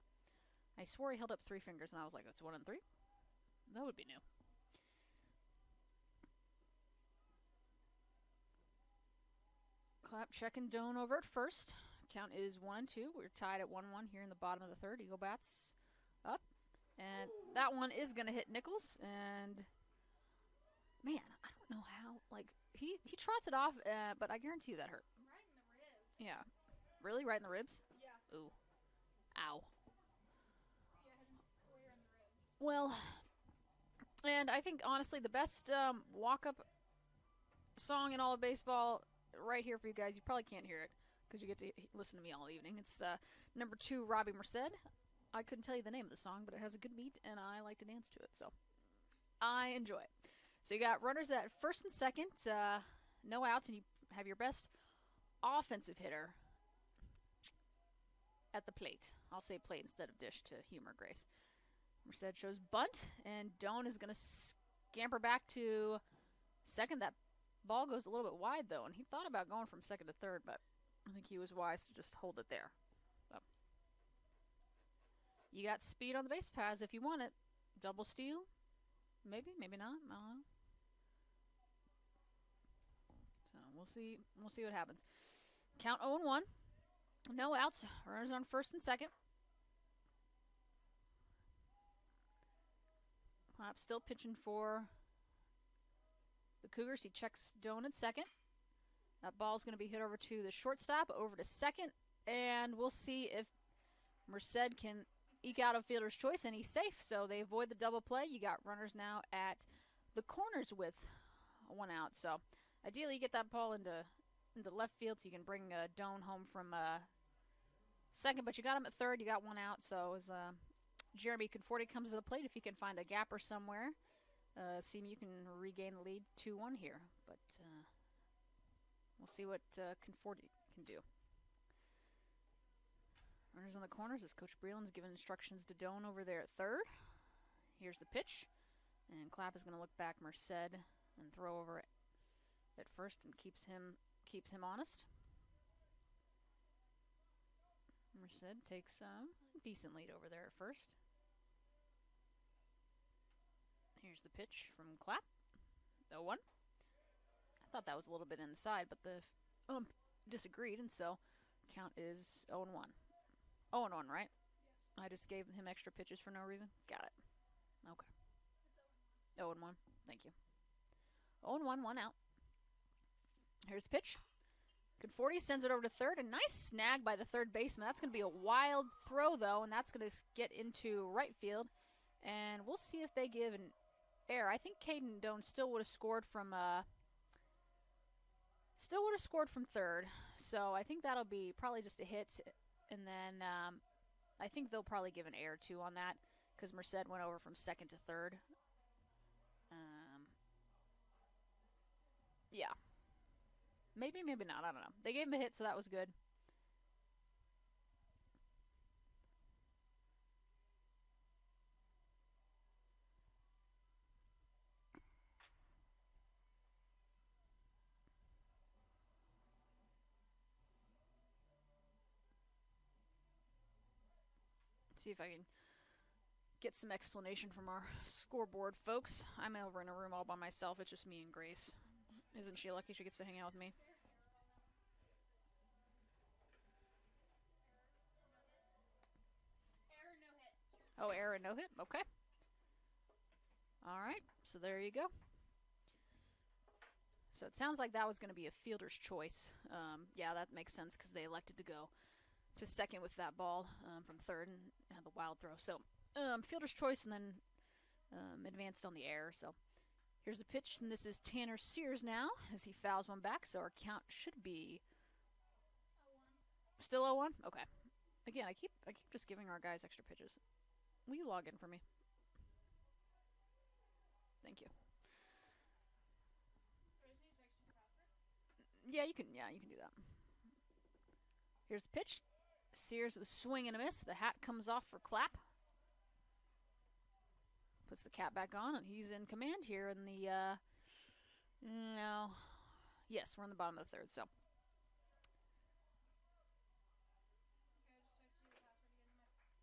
Speaker 2: I swore he held up 3 fingers, and I was like, that's 1-3? That would be new. Clap, checking Doan over at first. Count is 1-2. We're tied at 1-1 here in the bottom of the third. Eagle bats up. And that one is going to hit Nichols. And, man, I don't know how. Like, he trots it off, but I guarantee you that hurt.
Speaker 3: Right in the ribs.
Speaker 2: Yeah. Really? Right in the ribs?
Speaker 3: Yeah.
Speaker 2: Ooh. Ow.
Speaker 3: Yeah, hit him square in the ribs.
Speaker 2: Well, and I think, honestly, the best walk-up song in all of baseball right here for you guys. You probably can't hear it because you get to listen to me all evening. It's number 2, Robbie Merced. I couldn't tell you the name of the song, but it has a good beat, and I like to dance to it, so I enjoy it. So you got runners at first and second, no outs, and you have your best offensive hitter at the plate. I'll say plate instead of dish to humor Grace. Merced shows bunt, and Doan is going to scamper back to second. That ball goes a little bit wide, though, and he thought about going from second to third, but I think he was wise to just hold it there. So, you got speed on the base paths if you want it. Double steal? Maybe, maybe not. I don't know. So, we'll see. We'll see what happens. Count 0-1. No outs. Runners on first and second. Hop still pitching for the Cougars. He checks Doan at second. That ball's going to be hit over to the shortstop, over to second, and we'll see if Merced can eke out a fielder's choice, and he's safe, so they avoid the double play. You got runners now at the corners with 1 out, so ideally you get that ball into left field so you can bring Doan home from second, but you got him at third. You got 1 out, so as Jeremy Conforti comes to the plate, if he can find a gapper somewhere, see you can regain the lead 2-1 here, but we'll see what Conforti can do. Runners on the corners as Coach Breland's giving instructions to Doan over there at third. Here's the pitch, and Clapp is going to look back Merced and throw over at first and keeps him honest. Merced takes a decent lead over there at first. Here's the pitch from Clapp. 0-1. I thought that was a little bit inside, but the ump disagreed, and so count is 0-1. 0-1, right? Yes. I just gave him extra pitches for no reason? Got it. Okay. It's 0-1. 0-1. Thank you. 0-1, 1 out. Here's the pitch. Conforti sends it over to third. A nice snag by the third baseman. That's going to be a wild throw, though, and that's going to get into right field. And we'll see if they give an error. I think Caden Doan still would have scored from third. So I think that'll be probably just a hit. And then I think they'll probably give an error, too, on that because Merced went over from second to third. Yeah. Maybe, maybe not. I don't know. They gave him a hit, so that was good. Let's see if I can get some explanation from our scoreboard folks. I'm over in a room all by myself. It's just me and Grace. Isn't she lucky she gets to hang out with me?
Speaker 3: Error, no hit.
Speaker 2: Oh, error, no hit? Okay. All right, so there you go. So it sounds like that was going to be a fielder's choice. Yeah, that makes sense because they elected to go to second with that ball from third and had the wild throw. So fielder's choice and then advanced on the error. So here's the pitch, and this is Tanner Sears now as he fouls one back. So our count should be
Speaker 3: 0-1.
Speaker 2: still 0-1? Okay. Again, I keep just giving our guys extra pitches. Will you log in for me? Thank you.
Speaker 3: Do I just need to text you your password?
Speaker 2: Yeah, you can do that. Here's the pitch. Sears with a swing and a miss. The hat comes off for Clapp. Puts the cap back on, and he's in command here in the, no. Yes, we're in the bottom of the third, so.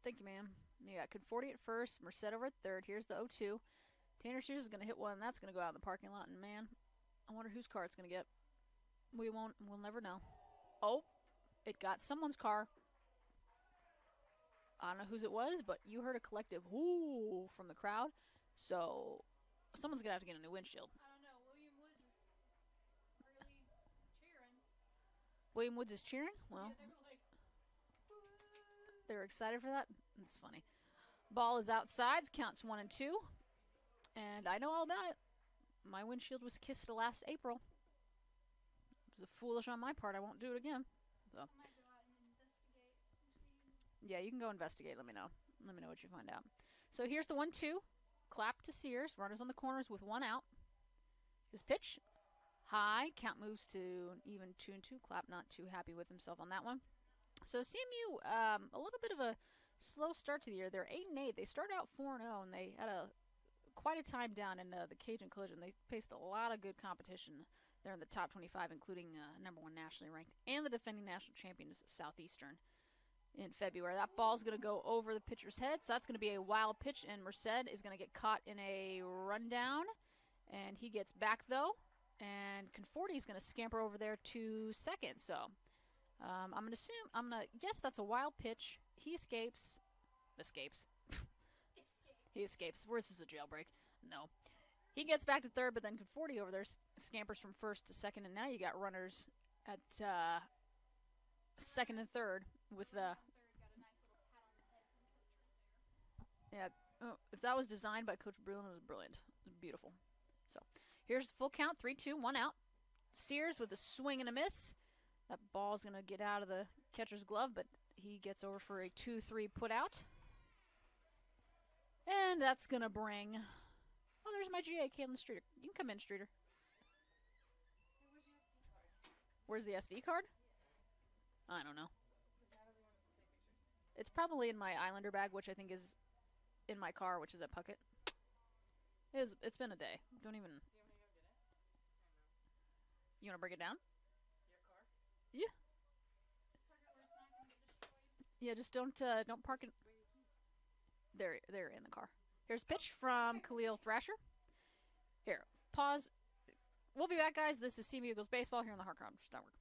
Speaker 2: Thank you, ma'am. You got Conforti at first, Merced over at third. Here's the 0-2. Tanner Shoes is going to hit one. That's going to go out in the parking lot, and man, I wonder whose car it's going to get. We'll never know. Oh, it got someone's car. I don't know whose it was, but you heard a collective "whoo" from the crowd. So someone's going to have to get a new windshield.
Speaker 3: I don't know. William Woods is really cheering.
Speaker 2: William Woods is cheering? Well,
Speaker 3: Yeah, they were like,
Speaker 2: they were excited for that? That's funny. Ball is outside. Counts 1 and 2. And I know all about it. My windshield was kissed last April. It was foolish on my part. I won't do it again. So.
Speaker 3: I might go out and investigate.
Speaker 2: Yeah, you can go investigate. Let me know. Let me know what you find out. So here's the 1-2. Clap to Sears. Runners on the corners with one out. His pitch. High. Count moves to even 2 and 2. Clap not too happy with himself on that one. So CMU, a little bit of a slow start to the year. They're 8 and 8. They started out 4 and 0, and they had quite a time down in the Cajun Collision. They faced a lot of good competition there in the top 25, including number 1 nationally ranked and the defending national champions Southeastern in February. That ball's going to go over the pitcher's head, so that's going to be a wild pitch, and Merced is going to get caught in a rundown, and he gets back, though, and Conforti is going to scamper over there to second. So I'm going to guess that's a wild pitch. He escapes. He escapes. Where's this a jailbreak? No. He gets back to third, but then Conforti over there scampers from first to second, and now you got runners at second and third with the. Yeah, if that was designed by Coach Brulin, it was brilliant. It was beautiful. So here's the full count: 3-2, 1 out. Sears with a swing and a miss. That ball's gonna get out of the catcher's glove, but he gets over for a 2-3 put out. And that's going to bring... Oh, there's my GA, Caitlin Streeter. You can come in, Streeter. Where's the SD card? I don't know. It's probably in my Islander bag, which I think is in my car, which is at Puckett. It's been a day. Don't even... You want to break it down? Yeah. Yeah, just don't park it... They're in the car. Here's a pitch from Khalil Thrasher. Here, pause. We'll be back, guys. This is CMU Eagles Baseball here on the Hard Conference Network.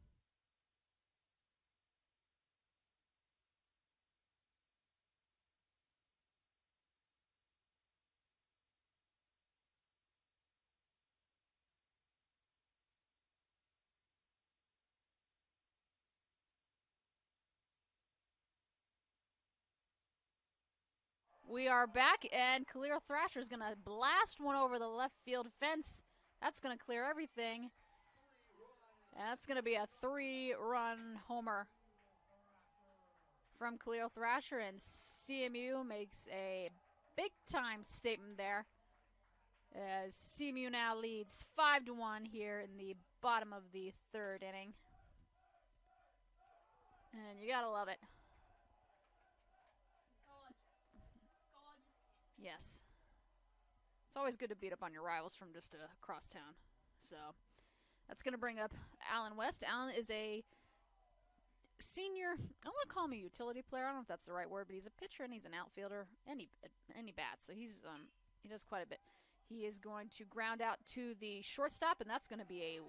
Speaker 2: We are back, and Khalil Thrasher is going to blast one over the left field fence. That's going to clear everything. And that's going to be a 3-run homer from Khalil Thrasher, and CMU makes a big-time statement there, as CMU now leads 5-1 here in the bottom of the third inning. And you got to love it. Yes. It's always good to beat up on your rivals from just across town. So that's going to bring up Alan West. Alan is a senior, I want to call him a utility player. I don't know if that's the right word, but he's a pitcher and he's an outfielder and he bats. So he does quite a bit. He is going to ground out to the shortstop, and that's going to be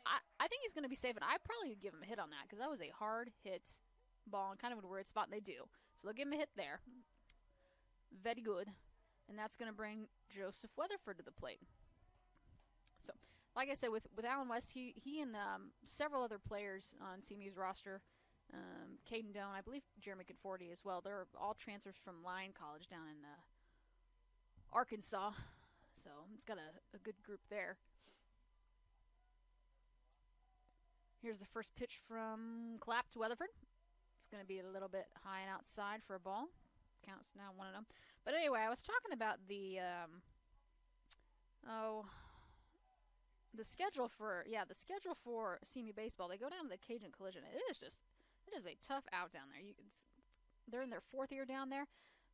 Speaker 2: I think he's going to be safe, and I probably would give him a hit on that because that was a hard hit ball and kind of a weird spot, and they do. So they'll give him a hit there. Very good. And that's going to bring Joseph Weatherford to the plate. So, like I said, with Alan West, he and several other players on CMU's roster, Caden Doan, I believe Jeremy Conforti as well, they're all transfers from Lyon College down in Arkansas. So, it's got a good group there. Here's the first pitch from Clapp to Weatherford. It's going to be a little bit high and outside for a ball. Counts now 1-0. But anyway, I was talking about the schedule for CMU baseball. They go down to the Cajun Collision. It is a tough out down there. They're in their 4th year down there,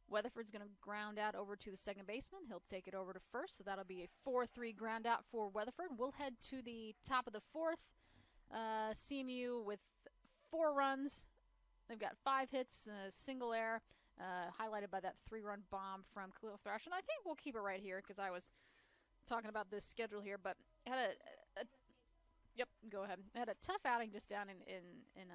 Speaker 2: Weatherford's going to ground out over to the second baseman. He'll take it over to first, so that'll be a 4-3 ground out for Weatherford. We'll head to the top of the fourth. CMU with 4 runs. They've got 5 hits, single error, highlighted by that 3-run bomb from Khalil Thrash. And I think we'll keep it right here because I was talking about this schedule here, but had yep, go ahead. Had a tough outing just down in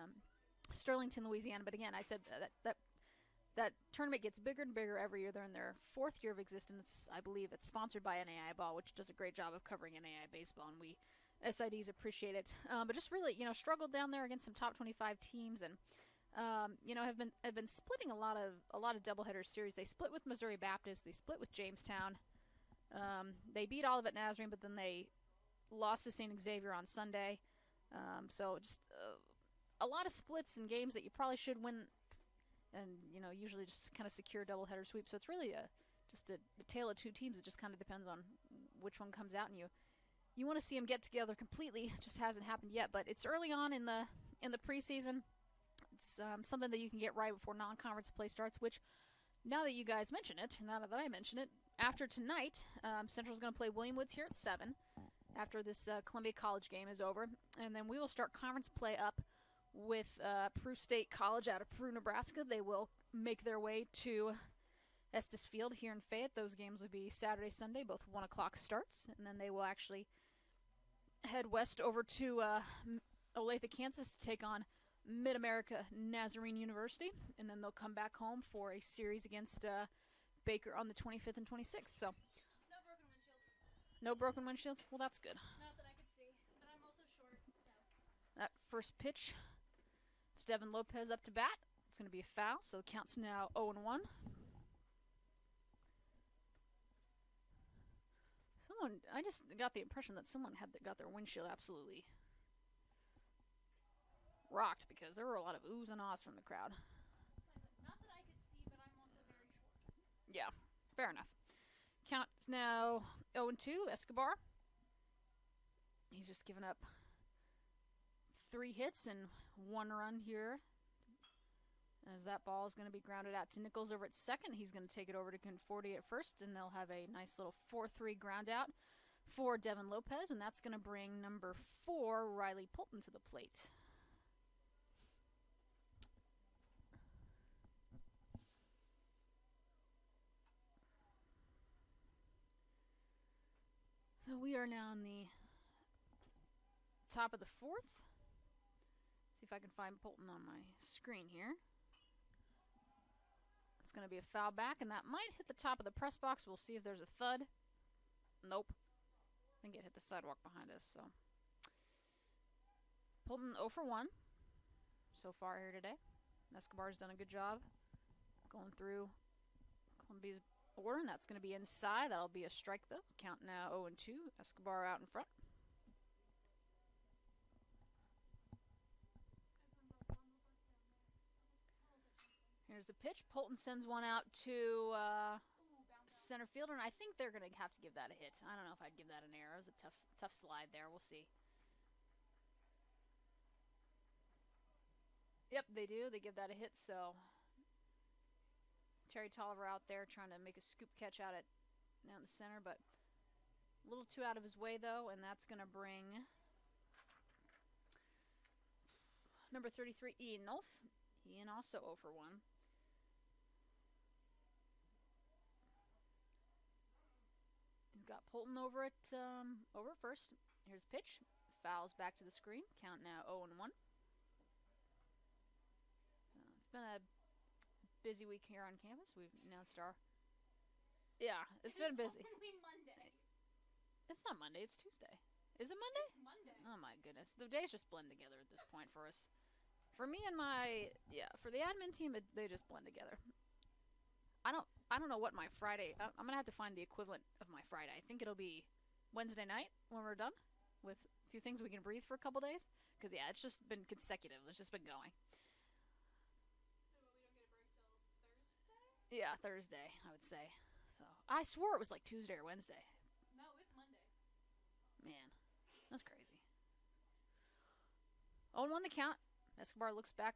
Speaker 2: Sterlington, Louisiana. But again, I said that tournament gets bigger and bigger every year. They're in their 4th year of existence. I believe it's sponsored by NAI Ball, which does a great job of covering NAI baseball, and we SIDs appreciate it. But just really, struggled down there against some top 25 teams, and have been splitting a lot of doubleheader series. They split with Missouri Baptist. They split with Jamestown. They beat Olivet Nazarene, but then they lost to St. Xavier on Sunday. So just a lot of splits and games that you probably should win, and usually just kind of secure doubleheader sweep. So it's really just a tale of 2 teams. It just kind of depends on which one comes out, and you want to see them get together completely. It just hasn't happened yet, but it's early on in the preseason. It's something that you can get right before non-conference play starts, which, now that you guys mention it, now that I mention it, after tonight, Central's going to play William Woods here at 7 after this Columbia College game is over. And then we will start conference play up with Peru State College out of Peru, Nebraska. They will make their way to Estes Field here in Fayette. Those games will be Saturday, Sunday, both 1 o'clock starts. And then they will actually head west over to Olathe, Kansas to take on Mid-America Nazarene University, and then they'll come back home for a series against Baker on the 25th and 26th. So, no broken windshields? Well, that's good.
Speaker 3: Not that I could see, but I'm also short, so.
Speaker 2: That first pitch, it's Devin Lopez up to bat. It's going to be a foul, so the count's now 0-1. I just got the impression that someone got their windshield absolutely rocked because there were a lot of oohs and ahs from the crowd.
Speaker 3: Not that I could see, but I'm also very short.
Speaker 2: Yeah, fair enough. Count's now 0-2, Escobar. He's just given up 3 hits and 1 run here. As that ball is going to be grounded out to Nichols over at second. He's going to take it over to Conforti at first, and they'll have a nice little 4-3 ground out for Devin Lopez, and that's going to bring number 4, Riley Polton, to the plate. So we are now in the top of the 4th. See if I can find Polton on my screen here. It's going to be a foul back, and that might hit the top of the press box. We'll see if there's a thud. Nope. I think it hit the sidewalk behind us. So Polton 0 for 1 so far here today. Escobar's done a good job going through Columbia's order, and that's going to be inside. That'll be a strike, though. Count now 0-2. Escobar out in front. Here's the pitch. Polton sends one out to center fielder, and I think they're going to have to give that a hit. I don't know if I'd give that an error. It was a tough slide there. We'll see. Yep, they do. They give that a hit, so Terry Tolliver out there trying to make a scoop catch out down the center, but a little too out of his way, though, and that's going to bring number 33, Ian Nolf. Ian also 0 for 1. He's got Polton over at first. Here's pitch. Fouls back to the screen. Count now 0-1. It's been a busy week here on campus. We've announced our... Yeah, it's been busy.
Speaker 3: It's only Monday.
Speaker 2: It's not Monday, it's Tuesday. Is it Monday?
Speaker 3: It's Monday.
Speaker 2: Oh my goodness. The days just blend together at this point for us. For me and for the admin team, they just blend together. I don't know what my Friday... I'm going to have to find the equivalent of my Friday. I think it'll be Wednesday night when we're done with a few things we can breathe for a couple days. Because, yeah, it's just been consecutive. It's just been going.
Speaker 3: So we don't get a break till Thursday?
Speaker 2: Yeah, Thursday, I would say. So I swore it was like Tuesday or Wednesday.
Speaker 3: No, it's Monday.
Speaker 2: Man, that's crazy. 0-1 the count. Escobar looks back.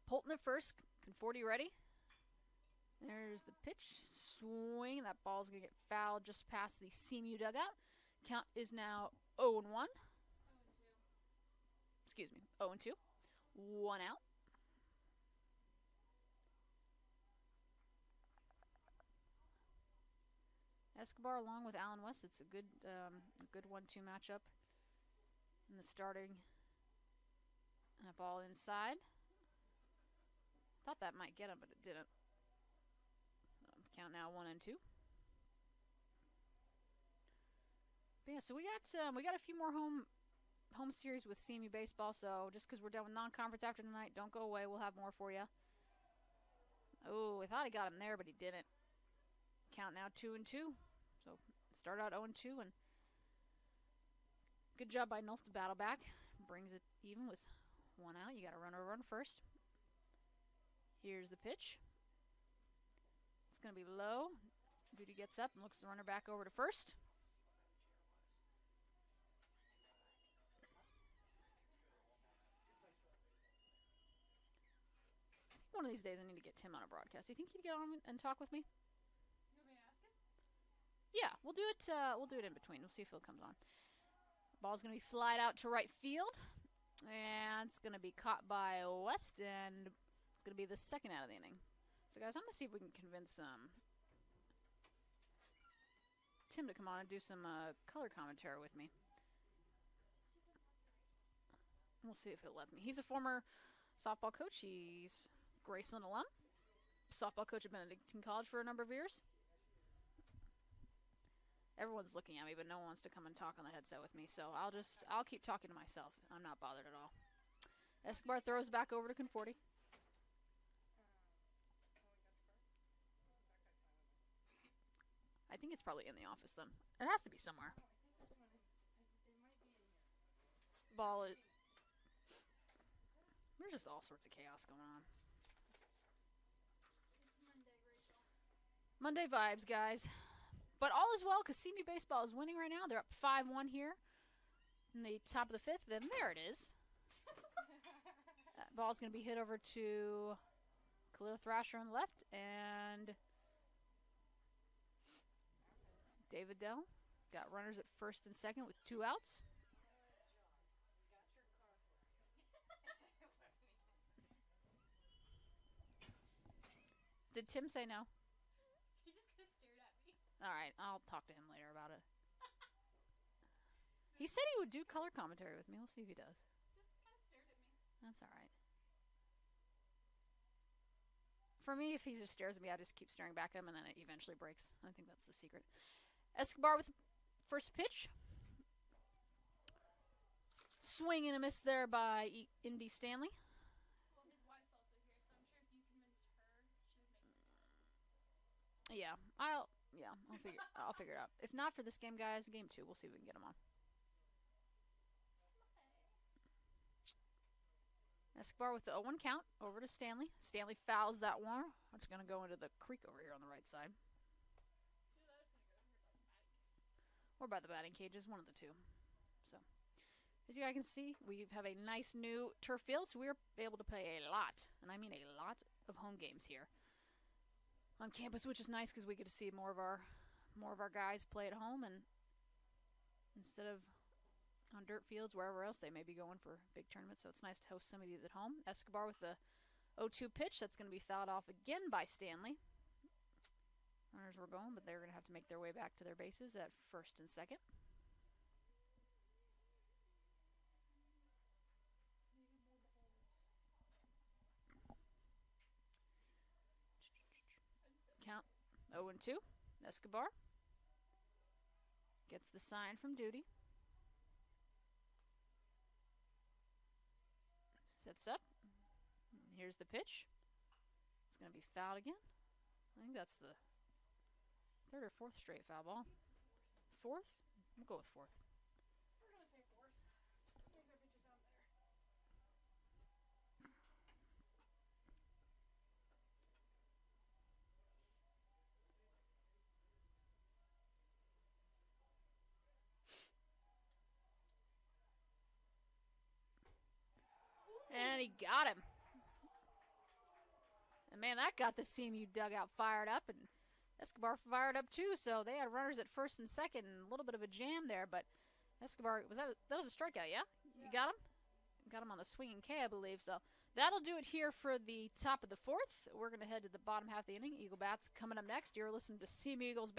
Speaker 2: Polton at first. Conforti ready. There's the pitch. Swing. That ball's going to get fouled just past the CMU dugout. Count is now 0-1.
Speaker 3: 0-2.
Speaker 2: Excuse me, 0-2. 1 out. Escobar along with Allen West. It's a good 1-2 matchup. In the starting. That ball inside. Thought that might get him, but it didn't. Count now 1-2. But yeah, so we got a few more home series with CMU baseball. So just because we're done with non-conference after tonight, don't go away. We'll have more for you. Oh, I thought I got him there, but he didn't. Count now 2-2. So start out 0-2, and good job by Nolf to battle back. Brings it even with 1 out. You got to run over on first. Here's the pitch. It's going to be low. Duty gets up and looks the runner back over to first. One of these days I need to get Tim on a broadcast. Do you think he'd get on and talk with me?
Speaker 3: You want me to ask him?
Speaker 2: Yeah, we'll do it. We'll do it in between. We'll see if Phil comes on. Ball's going to be flied out to right field, and it's going to be caught by West, and it's going to be the second out of the inning. So, guys, I'm going to see if we can convince Tim to come on and do some color commentary with me. We'll see if he'll let me. He's a former softball coach. He's Graceland alum. Softball coach at Benedictine College for a number of years. Everyone's looking at me, but no one wants to come and talk on the headset with me. So I'll keep talking to myself. I'm not bothered at all. Escobar throws back over to Conforti. I think it's probably in the office then. It has to be somewhere. Ball is... There's just all sorts of chaos going on.
Speaker 3: It's Monday, Rachel.
Speaker 2: Monday vibes, guys. But all is well because CMU baseball is winning right now. They're up 5-1 here in the top of the fifth. Then there it is. That ball's going to be hit over to Khalil Thrasher on the left, and David Dell got runners at first and second with 2 outs. Did Tim say no?
Speaker 3: He just kind of stared at me.
Speaker 2: All right, I'll talk to him later about it. He said he would do color commentary with me. We'll see if he does.
Speaker 3: Just kind of stared at me.
Speaker 2: That's all right. For me, if he just stares at me, I just keep staring back at him, and then it eventually breaks. I think that's the secret. Escobar with the first pitch. Swing and a miss there by Indy Stanley.
Speaker 3: Well, his wife's also here, so I'm sure if you convinced her, she would make it.
Speaker 2: Yeah, I'll figure it out. If not for this game, guys, game 2, we'll see if we can get him on. Escobar with the 0-1 count over to Stanley. Stanley fouls that one. It's going to go into the creek over here on the right side. Or by the batting cages, one of the two. So, as you guys can see, we have a nice new turf field, so we're able to play a lot, and I mean a lot, of home games here on campus, which is nice because we get to see more of our guys play at home, and instead of on dirt fields, wherever else they may be going for big tournaments. So it's nice to host some of these at home. Escobar with the 0-2 pitch. That's going to be fouled off again by Stanley. Runners were going, but they're going to have to make their way back to their bases at first and second. Count 0-2. Escobar gets the sign from Duty. Sets up. Here's the pitch. It's going to be fouled again. I think that's the 3rd or 4th straight foul ball. 4th? We'll go with 4th.
Speaker 3: We're going to say 4th. There's our pitches down there.
Speaker 2: And he got him. And man, that got the CMU dugout fired up, and Escobar fired up too. So they had runners at first and second, and a little bit of a jam there. But Escobar, that was a strikeout, yeah? You got him? Got him on the swinging K, I believe. So that'll do it here for the top of the fourth. We're going to head to the bottom half of the inning. Eagle Bats coming up next. You're listening to CMU Eagles.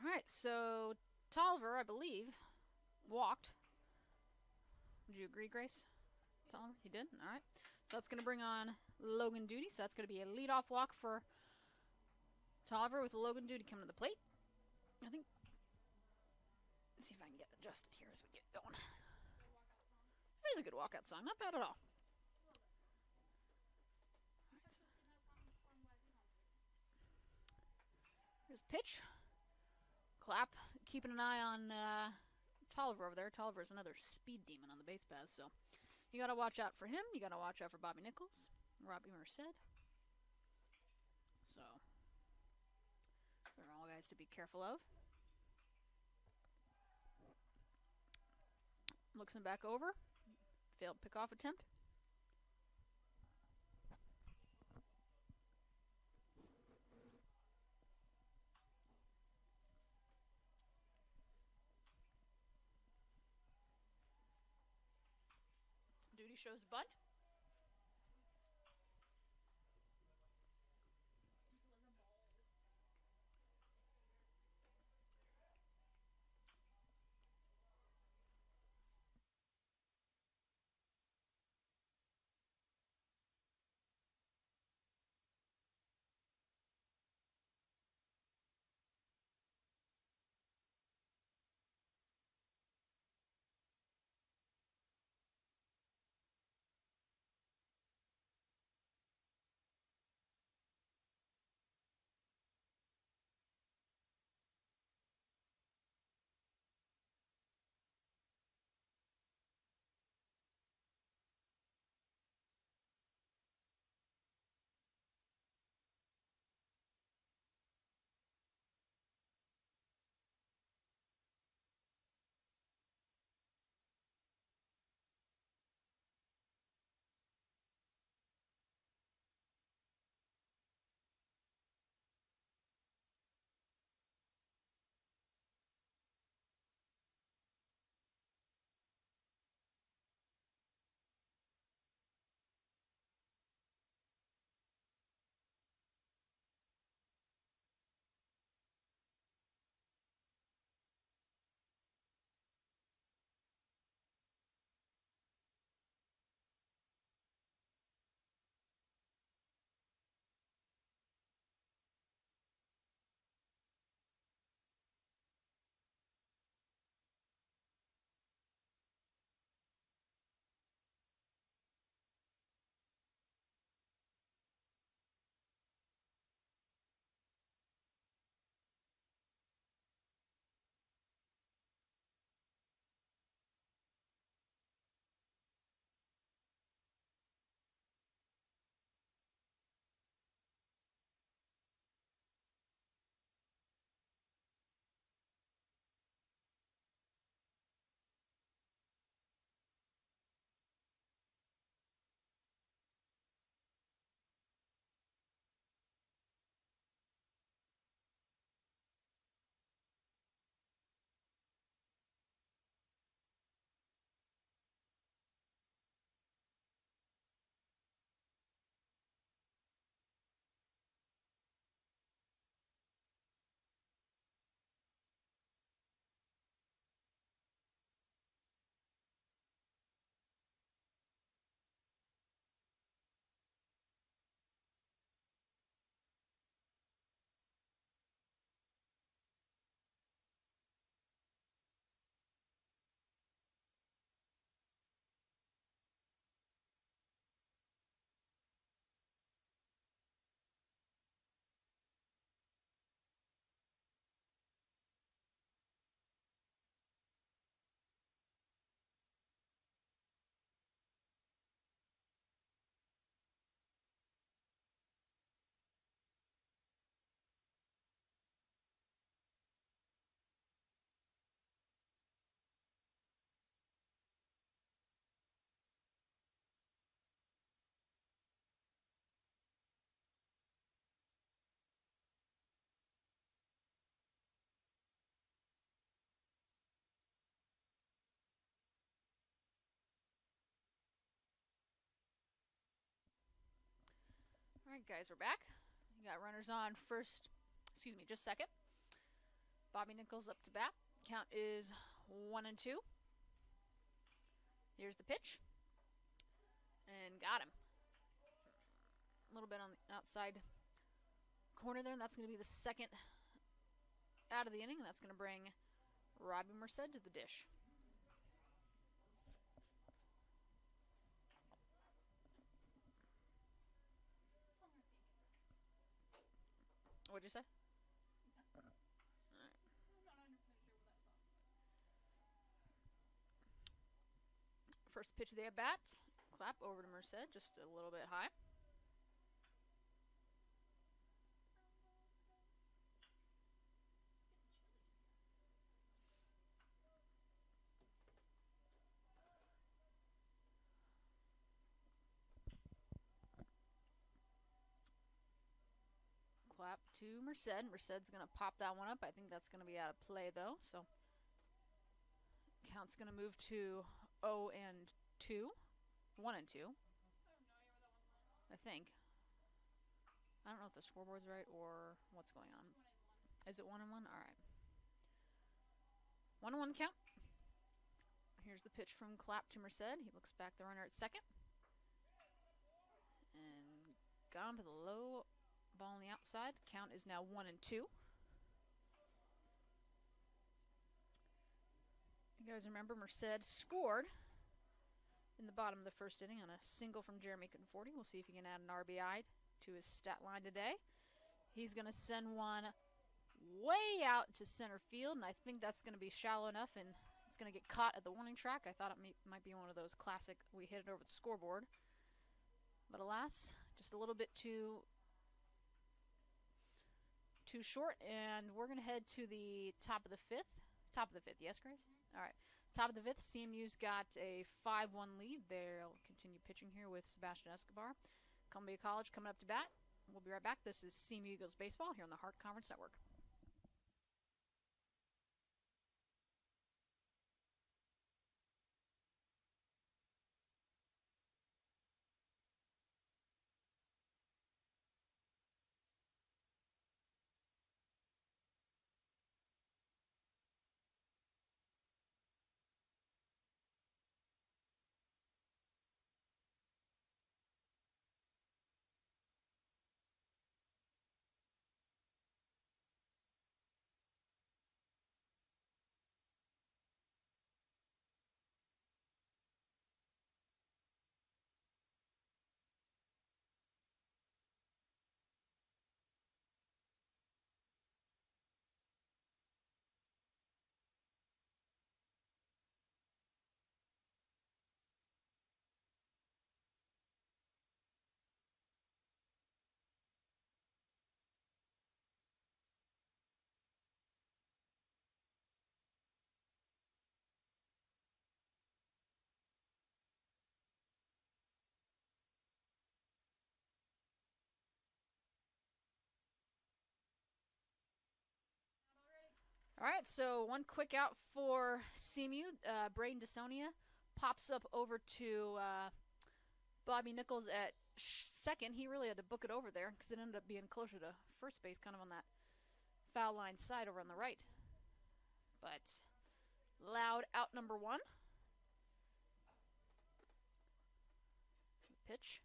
Speaker 2: All right, so Tolliver, I believe, walked. Would you agree, Grace? Tolliver, he did? All right. So that's going to bring on Logan Duty. So that's going to be a leadoff walk for Tolliver with Logan Duty coming to the plate. I think. Let's see if I can get adjusted here as we get going. It is a good walkout song. Not bad at all. Here's pitch. Clap. Keeping an eye on Tolliver over there. Tolliver's another speed demon on the base paths, so you got to watch out for him. You got to watch out for Bobby Nichols, Robbie Merced. So they're all guys to be careful of. Looks him back over. Failed pickoff attempt. Duty shows the bunt. Alright, guys, we're back. You got runners on first, just second. Bobby Nichols up to bat. Count is 1-2. Here's the pitch. And got him. A little bit on the outside corner there, and that's going to be the second out of the inning. That's going to bring Robbie Merced to the dish. What'd you say?
Speaker 3: I'm not 100% sure what that song is.
Speaker 2: First pitch of the at-bat. Clap over to Merced, just a little bit high. Clap to Merced. Merced's going to pop that one up. I think that's going to be out of play, though. So count's going to move to 0-2. 1-2.
Speaker 3: I have no idea where that one went.
Speaker 2: I think. I don't know if the scoreboard's right or what's going on.
Speaker 3: 1-1.
Speaker 2: Is it 1-1? All right. 1-1 count. Here's the pitch from Clap to Merced. He looks back the runner at second. And gone to the low ball on the outside. Count is now 1-2. You guys remember Merced scored in the bottom of the first inning on a single from Jeremy Conforti. We'll see if he can add an RBI to his stat line today. He's going to send one way out to center field, and I think that's going to be shallow enough, and it's going to get caught at the warning track. I thought it might be one of those classic, we hit it over the scoreboard. But alas, just a little bit too short, and we're going to head to the top of the fifth. Top of the fifth, yes, Grace?
Speaker 3: Mm-hmm.
Speaker 2: All right. Top of the fifth, CMU's got a 5-1 lead. They'll continue pitching here with Sebastian Escobar. Columbia College coming up to bat. We'll be right back. This is CMU Eagles Baseball here on the Hart Conference Network. All right, so one quick out for CMU. Braden DeSonia pops up over to Bobby Nichols at second. He really had to book it over there because it ended up being closer to first base, kind of on that foul line side over on the right. But Loud out number one. Pitch.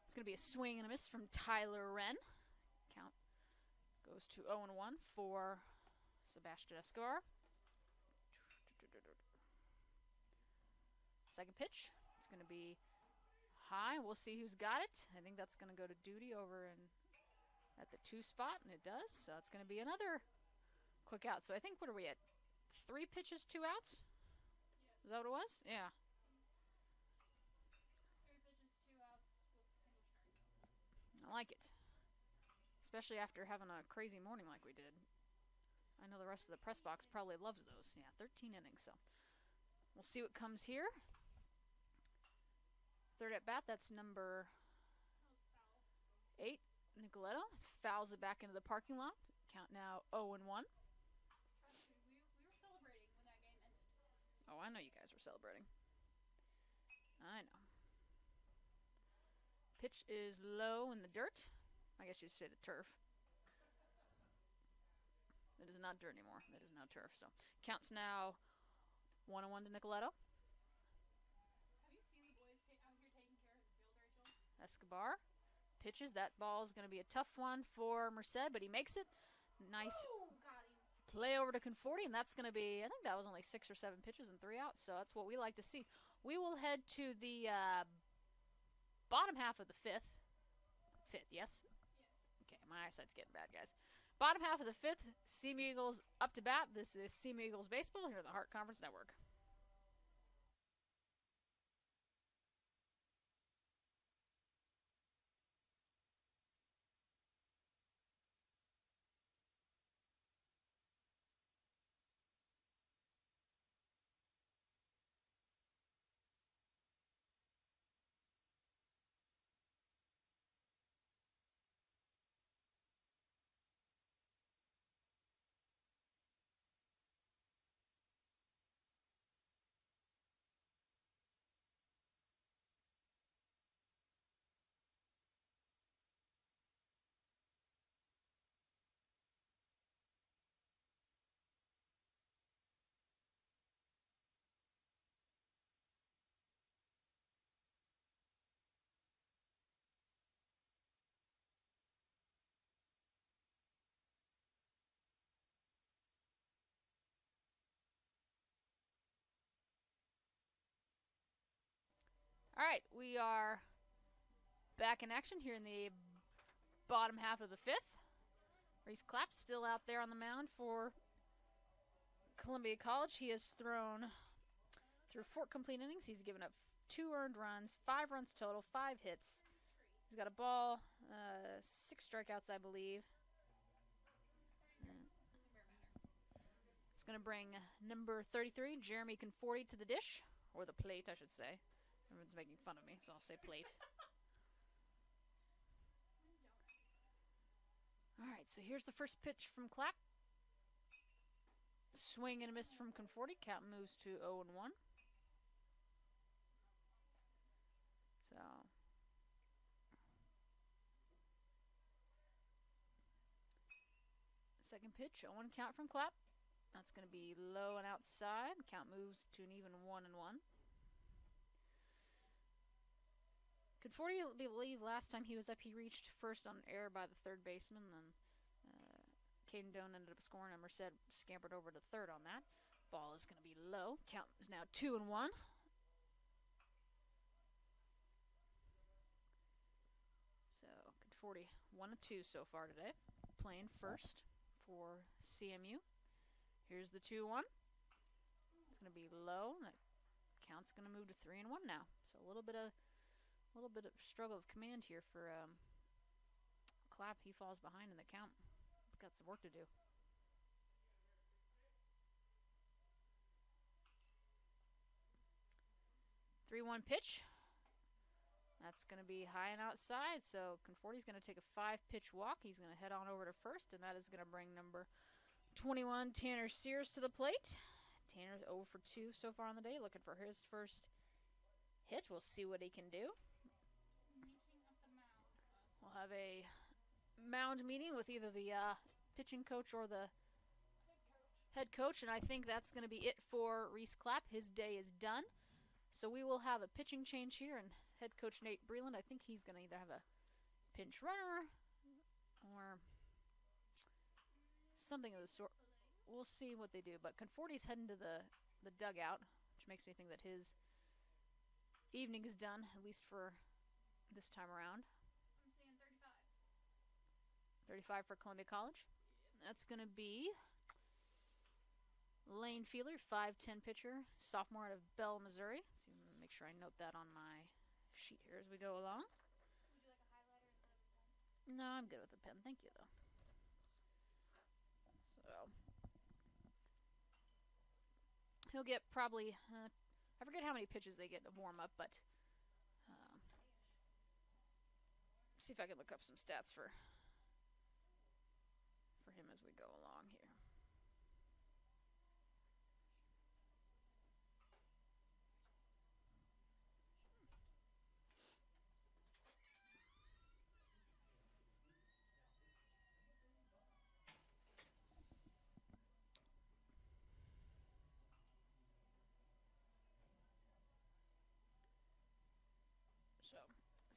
Speaker 2: It's going to be a swing and a miss from Tyler Wren. Count goes to 0-1 for Sebastian Escobar. Second pitch. It's going to be high. We'll see who's got it. I think that's going to go to Duty over at the 2 spot, and it does. So it's going to be another quick out. So I think, what are we at? 3 pitches, 2 outs?
Speaker 3: Yes.
Speaker 2: Is that what it was? Yeah.
Speaker 3: 3 pitches, 2 outs with a single strike.
Speaker 2: I like it. Especially after having a crazy morning like we did. I know the rest of the press box probably loves those. Yeah, 13 innings. So we'll see what comes here. Third at bat, that's number
Speaker 3: That was foul.
Speaker 2: 8, Nicoletto. Fouls it back into the parking lot. Count now 0-1.
Speaker 3: Trust me, we were celebrating when that game ended.
Speaker 2: Oh, I know you guys were celebrating. I know. pitch is low in the dirt. I guess you'd say the turf. It is not dirt anymore. It is now turf. So counts now 1-1 to Nicoletto.
Speaker 3: Have you seen the boys out here taking care of the field, Rachel?
Speaker 2: Escobar pitches. That ball is going to be a tough one for Merced, but he makes it. Nice
Speaker 3: Got him.
Speaker 2: play over to Conforti, and that's going to be, I think that was only 6 or 7 pitches and 3 outs, so that's what we like to see. We will head to the bottom half of the fifth. Fifth, yes?
Speaker 3: Yes.
Speaker 2: Okay, my eyesight's getting bad, guys. Bottom half of the fifth, Seam Eagles up to bat. This is Seam Eagles Baseball here on the Hart Conference Network. All right, we are back in action here in the bottom half of the fifth. Reese Clapp still out there on the mound for Columbia College. He has thrown through 4 complete innings. He's given up 2 earned runs, 5 runs total, 5 hits. He's got a ball, 6 strikeouts, I believe. It's going to bring number 33, Jeremy Conforti, to the dish, or the plate, I should say. Everyone's making fun of me, so I'll say plate. All right, so here's the first pitch from Clapp. Swing and a miss from Conforti. Count moves to 0-1. So second pitch, 0-1 count from Clapp. That's going to be low and outside. Count moves to an even 1-1. Conforti, I believe, last time he was up, he reached first on error by the third baseman. Then Caden Doan ended up scoring, and Merced scampered over to third on that. Ball is going to be low. Count is now 2-1. So Conforti 1-2 so far today, playing first for CMU. Here's the 2-1. It's going to be low. That count's going to move to 3-1 now. So a little bit of struggle of command here for Clapp. He falls behind in the count. Got some work to do. Three-one pitch. That's going to be high and outside. So Conforti's going to take a 5-pitch walk. He's going to head on over to first, and that is going to bring number 21, Tanner Sears, to the plate. Tanner's 0 for 2 so far on the day, looking for his first hit. We'll see what he can do. We'll have a mound meeting with either the pitching coach or the head coach, and I think that's going to be it for Reese Clapp. His day is done. So we will have a pitching change here, and head coach Nate Breland, I think he's going to either have a pinch runner or something of the sort. We'll see what they do. But Conforti's heading to the dugout, which makes me think that his evening is done, at least for this time around.
Speaker 3: I'm seeing 35.
Speaker 2: 35 for Columbia College. That's going to be Lane Feeler, 5'10" pitcher, sophomore out of Bell, Missouri. So make sure I note that on my sheet here as we go along.
Speaker 3: Would you like a highlighter instead of a pen?
Speaker 2: No, I'm good with the pen. Thank you, though. So he'll get probably, I forget how many pitches they get to warm up, but see if I can look up some stats for him as we go along here.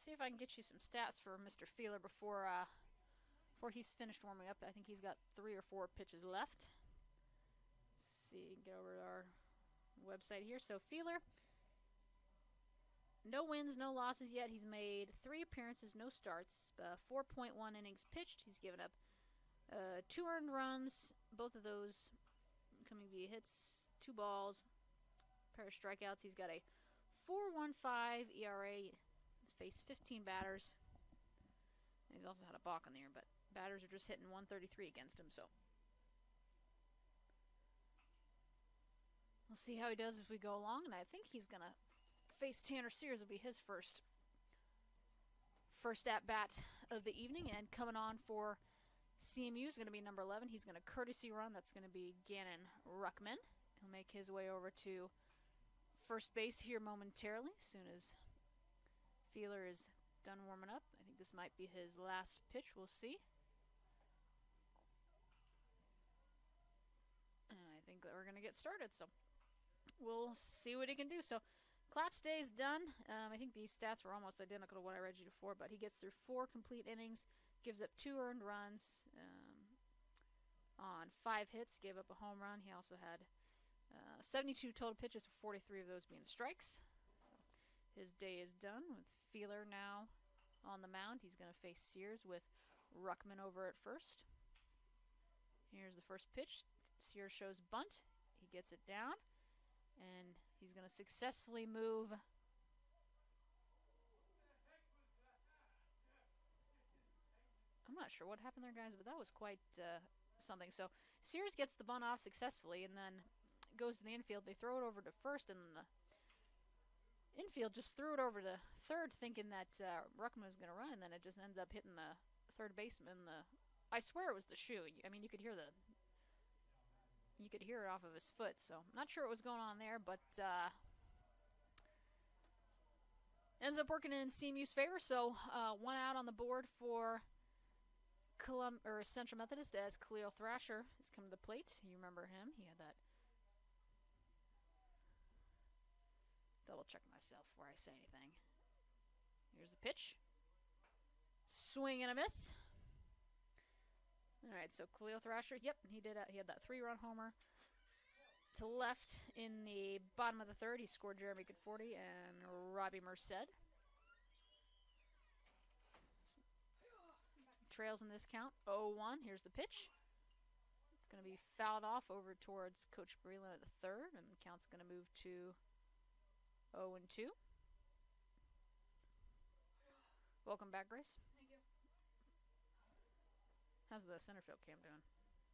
Speaker 2: Let's see if I can get you some stats for Mr. Feeler before he's finished warming up. I think he's got 3 or 4 pitches left. Let's see, get over to our website here. So Feeler, no wins, no losses yet. He's made 3 appearances, no starts, 4.1 innings pitched. He's given up 2 earned runs, both of those coming via hits, 2 balls, pair of strikeouts. He's got a 4.15 ERA. He's faced 15 batters. And he's also had a balk on the year, but batters are just hitting 133 against him, so we'll see how he does as we go along. And I think he's going to face Tanner Sears. Will be his first at-bat of the evening. And coming on for CMU is going to be number 11. He's going to courtesy run. That's going to be Gannon Ruckman. He'll make his way over to first base here momentarily, as soon as Feeler is done warming up. I think this might be his last pitch. We'll see. And I think that we're going to get started, so we'll see what he can do. So Claps Day is done. I think these stats were almost identical to what I read you before, but he gets through 4 complete innings, gives up 2 earned runs on 5 hits, gave up a home run. He also had 72 total pitches, 43 of those being strikes. So his day is done with Feeler now on the mound. He's going to face Sears with Ruckman over at first. Here's the first pitch. Sears shows bunt. He gets it down, and he's going to successfully move I'm not sure what happened there, guys, but that was quite something. So Sears gets the bunt off successfully and then goes to the infield. They throw it over to first, and the infield just threw it over to third, thinking that Ruckman was going to run, and then it just ends up hitting the third baseman. I swear it was the shoe. I mean, you could hear it off of his foot. So I'm not sure what was going on there, but ends up working in CMU's favor. So 1 out on the board for Central Methodist as Khalil Thrasher has come to the plate. You remember him? He had that. Double check myself before I say anything. Here's the pitch. Swing and a miss. All right, so Khalil Thrasher, yep, he did. He had that 3-run homer to left in the bottom of the third. He scored Jeremy Conforti and Robbie Merced. Trails in this count, 0-1. Here's the pitch. It's going to be fouled off over towards Coach Breland at the third, and the count's going to move to 0-2. Welcome back, Grace.
Speaker 3: Thank you.
Speaker 2: How's the center field cam doing?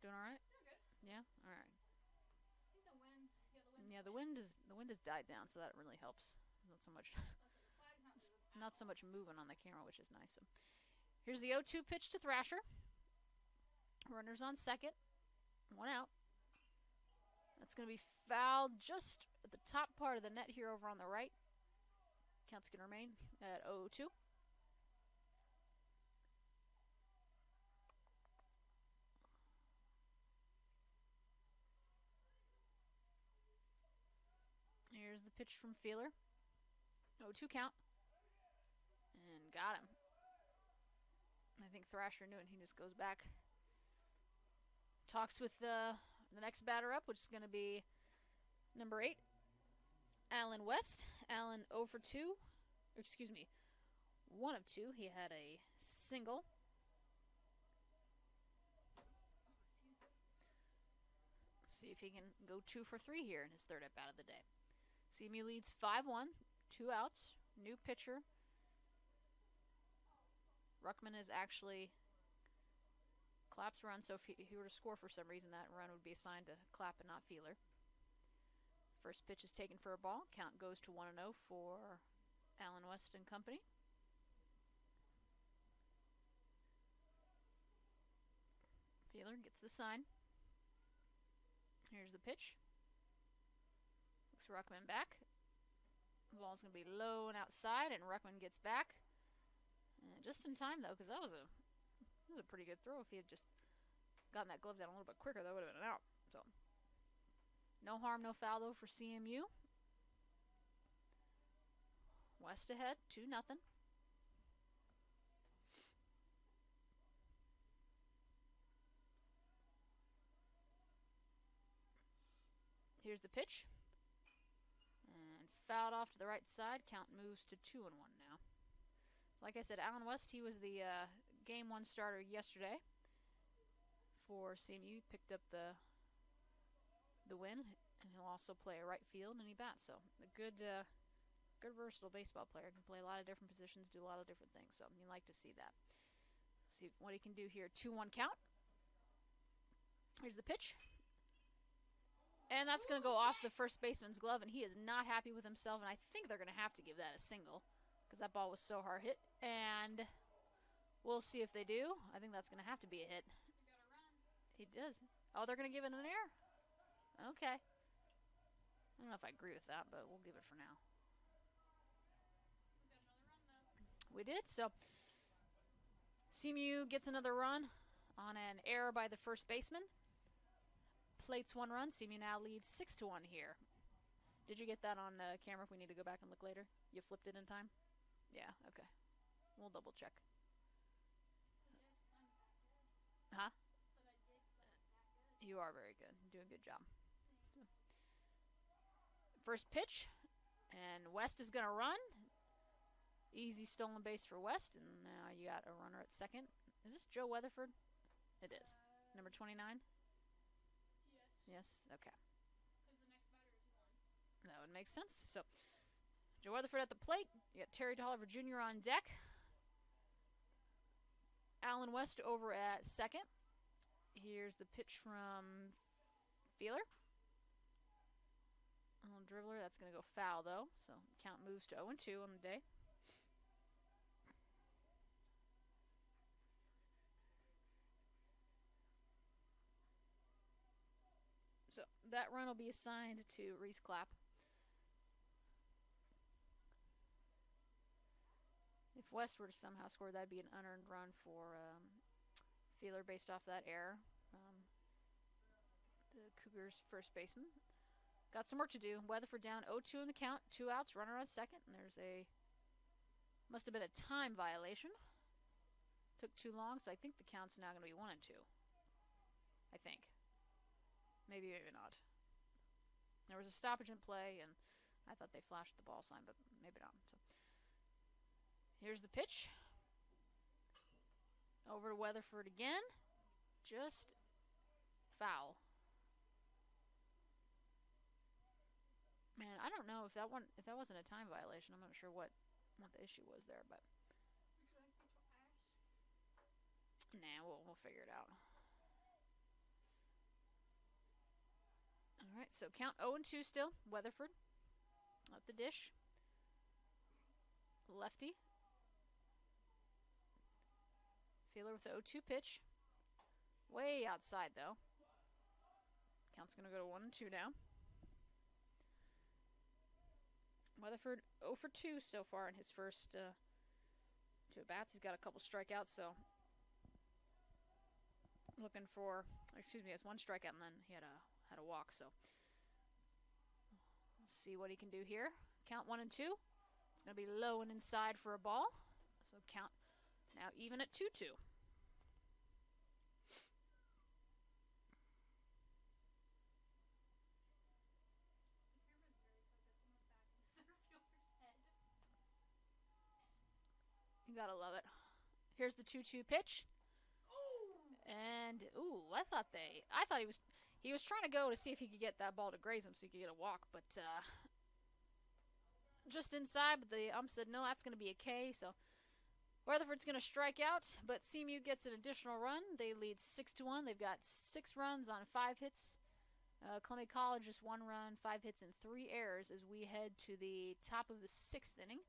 Speaker 2: Doing all right?
Speaker 3: Doing good.
Speaker 2: Yeah. All right.
Speaker 3: I think the wind.
Speaker 2: The wind has died down, so that really helps. There's not so much. Not so much moving on the camera, which is nice. So here's the 0-2 pitch to Thrasher. Runners on second. 1 out. That's going to be fouled just at the top part of the net here over on the right. Counts can remain at 0-2. Here's the pitch from Feeler. 0-2 count. And got him. I think Thrasher knew it. He just goes back. Talks with the next batter up, which is going to be number 8, Alan West. Alan 0 for 2. Excuse me, 1 of 2. He had a single. See if he can go 2 for 3 here in his third at bat of the day. CMU leads 5-1, 2 outs, new pitcher. Ruckman is actually Clapp's run, so if he were to score for some reason, that run would be assigned to Clapp and not Feeler. First pitch is taken for a ball. Count goes to 1-0 for Alan West and company. Feeler gets the sign. Here's the pitch. Looks Ruckman back. The ball's going to be low and outside, and Ruckman gets back. Just in time, though, because that was a pretty good throw. If he had just gotten that glove down a little bit quicker, that would have been an out. So, no harm, no foul, though, for CMU. West ahead, 2-0. Here's the pitch. And fouled off to the right side. Count moves to 2-1 now. Like I said, Alan West, he was the game 1 starter yesterday for CMU. Picked up the win, and he'll also play a right field, and he bats. So a good versatile baseball player. Can play a lot of different positions, do a lot of different things. So you like to see that. See what he can do here. 2-1 count. Here's the pitch. And that's going to go off the first baseman's glove, and he is not happy with himself, and I think they're going to have to give that a single because that ball was so hard hit. And we'll see if they do. I think that's going to have to be a hit. He does. Oh, they're going to give it an error? Okay. I don't know if I agree with that, but we'll give it for now. We did, so CMU gets another run on an error by the first baseman. Plates 1 run. CMU now leads 6-1 here. Did you get that on camera if we need to go back and look later? You flipped it in time? Yeah, okay. We'll double check. Huh? You are very good. You're doing a good job. First pitch, and West is going to run. Easy stolen base for West, and now you got a runner at second. Is this Joe Weatherford? It is. Number 29? Yes? Okay. That would make sense. So, Joe Weatherford at the plate. You got Terry Tolliver Jr. on deck. Alan West over at second. Here's the pitch from Feeler. A little dribbler. That's going to go foul, though. So, count moves to 0-2 on the day. So that run will be assigned to Reese Clapp. If West were to somehow score, that'd be an unearned run for Feeler based off that error. The Cougars' first baseman. Got some work to do. Weatherford down 0-2 in the count. 2 outs, runner on second. And there's must have been a time violation. Took too long, so I think the count's now going to be 1-2. I think. Maybe not. There was a stoppage in play, and I thought they flashed the ball sign, but maybe not. So here's the pitch. Over to Weatherford again. Just foul. Man, I don't know if that wasn't a time violation. I'm not sure what the issue was there, but nah, we'll figure it out. All right, so count 0-2 still. Weatherford at the dish. Lefty. Feeler with the 0-2 pitch. Way outside, though. Count's going to go to 1-2 now. Weatherford 0-2 so far in his first 2 at-bats. He's got a couple strikeouts, so looking for, excuse me, he has 1 strikeout, and then he had a walk, so we'll see what he can do here. Count 1-2. It's going to be low and inside for a ball, so count now even at 2-2. You gotta love it. Here's the 2-2 pitch. And I thought he was trying to go to see if he could get that ball to graze him so he could get a walk, but just inside, but the ump said no, that's going to be a K, so Weatherford's going to strike out, but CMU gets an additional run. They lead 6-1. They've got 6 runs on 5 hits. Columbia College just 1 run, 5 hits, and 3 errors as we head to the top of the 6th inning.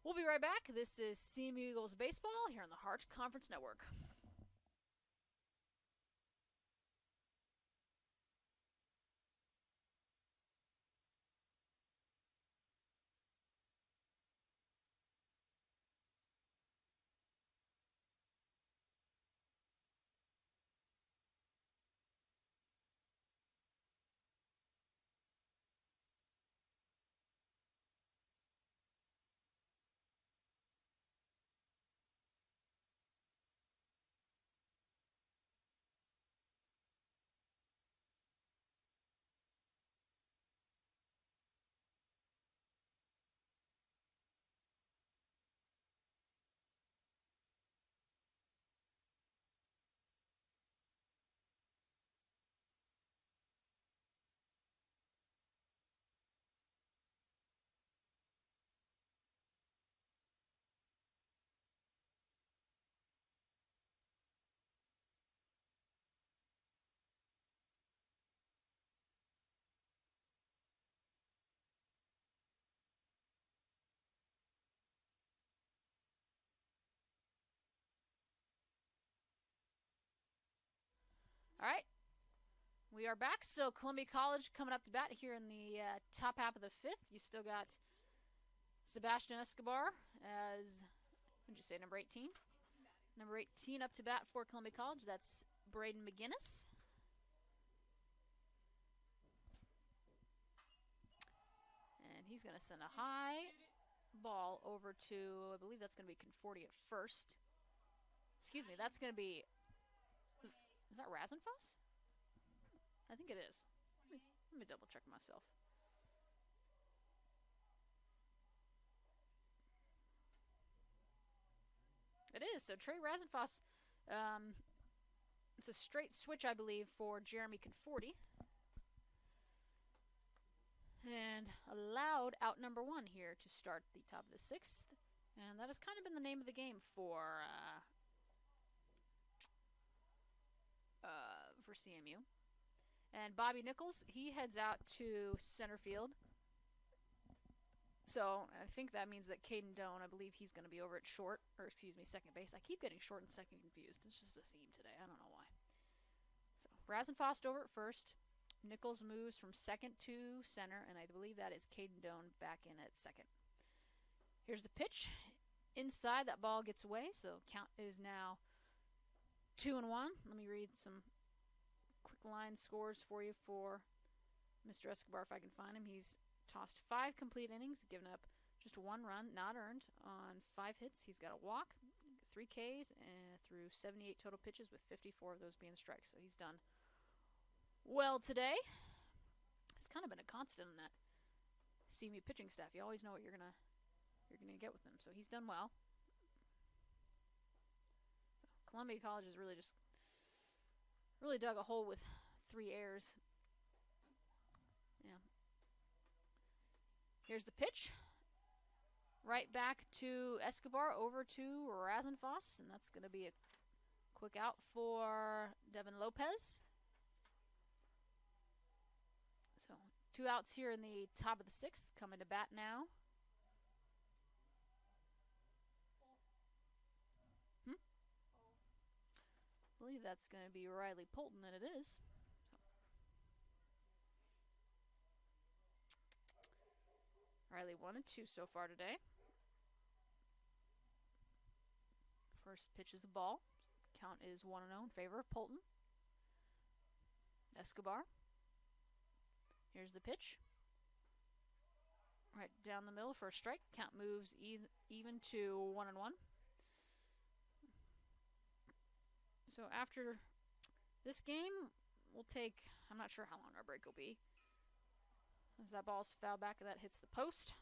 Speaker 2: We'll be right back. This is CMU Eagles Baseball here on the Hart Conference Network. All right. We are back. So Columbia College coming up to bat here in the top half of the fifth. You still got Sebastian Escobar as, what did you say, number 18? Number 18 up to bat for Columbia College. That's Braden McGinnis. And he's going to send a high ball over to, I believe that's going to be Conforti at first. Excuse me, that's going to be, is that Rasenfoss? I think it is. Let me double check myself. It is. So Trey Rasenfoss, it's a straight switch, I believe, for Jeremy Conforti. And allowed out number 1 here to start the top of the 6th. And that has kind of been the name of the game for CMU. And Bobby Nichols, he heads out to center field. So I think that means that Caden Doan, I believe he's going to be over at short, or excuse me, second base. I keep getting short and second confused. It's just a theme today. I don't know why. So Rasenfoss over at first. Nichols moves from second to center, and I believe that is Caden Doan back in at second. Here's the pitch. Inside, that ball gets away, so count is now 2-1. Let me read some quick line scores for you for Mr. Escobar if I can find him. He's tossed 5 complete innings, given up just 1 run, not earned, on 5 hits. He's got a walk, 3 Ks, and through 78 total pitches, with 54 of those being strikes. So he's done well today. It's kind of been a constant in that CMU pitching staff. You always know what you're gonna get with them. So he's done well. So Columbia College has really dug a hole with 3 errors. Yeah. Here's the pitch. Right back to Escobar, over to Rasenfoss, and that's going to be a quick out for Devin Lopez. So 2 outs here in the top of the 6th. Coming to bat now. I believe that's going to be Riley Polton, and it is. So. Riley 1 and 2 so far today. First pitch is a ball. Count is 1-0 in favor of Polton. Escobar. Here's the pitch. Right down the middle for a strike. Count moves even to 1-1. So after this game, we'll take, I'm not sure how long our break will be. As that ball's fouled back, that hits the post.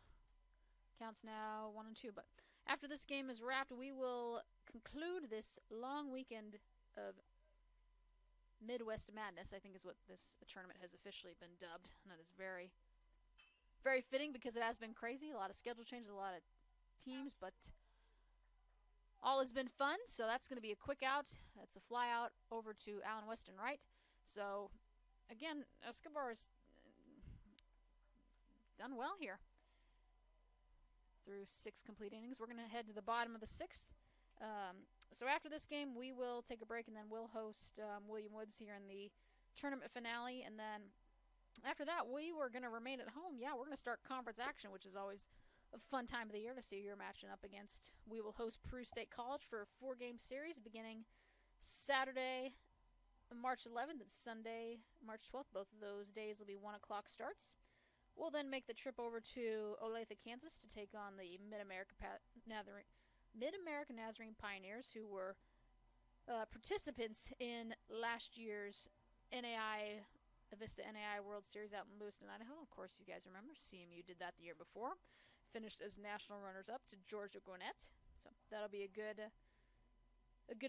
Speaker 2: Counts now 1-2. But after this game is wrapped, we will conclude this long weekend of Midwest Madness, I think is what this tournament has officially been dubbed. And that is very, very fitting because it has been crazy. A lot of schedule changes, a lot of teams, but all has been fun. So that's going to be a quick out. That's a fly out over to Allen Weston Wright. So, again, Escobar's done well here. Through 6 complete innings. We're going to head to the bottom of the 6th. So after this game, we will take a break, and then we'll host William Woods here in the tournament finale. And then after that, we were going to remain at home. Yeah, we're going to start conference action, which is always a fun time of the year to see who you're matching up against. We will host Peru State College for a 4-game series beginning Saturday, March 11th, and Sunday, March 12th. Both of those days will be 1 o'clock starts. We'll then make the trip over to Olathe, Kansas to take on the Mid-America Nazarene Pioneers, who were participants in last year's Avista NAI World Series out in Lewiston, Idaho. Of course, you guys remember, CMU did that the year before. Finished as national runners-up to Georgia Gwinnett. So that'll be a good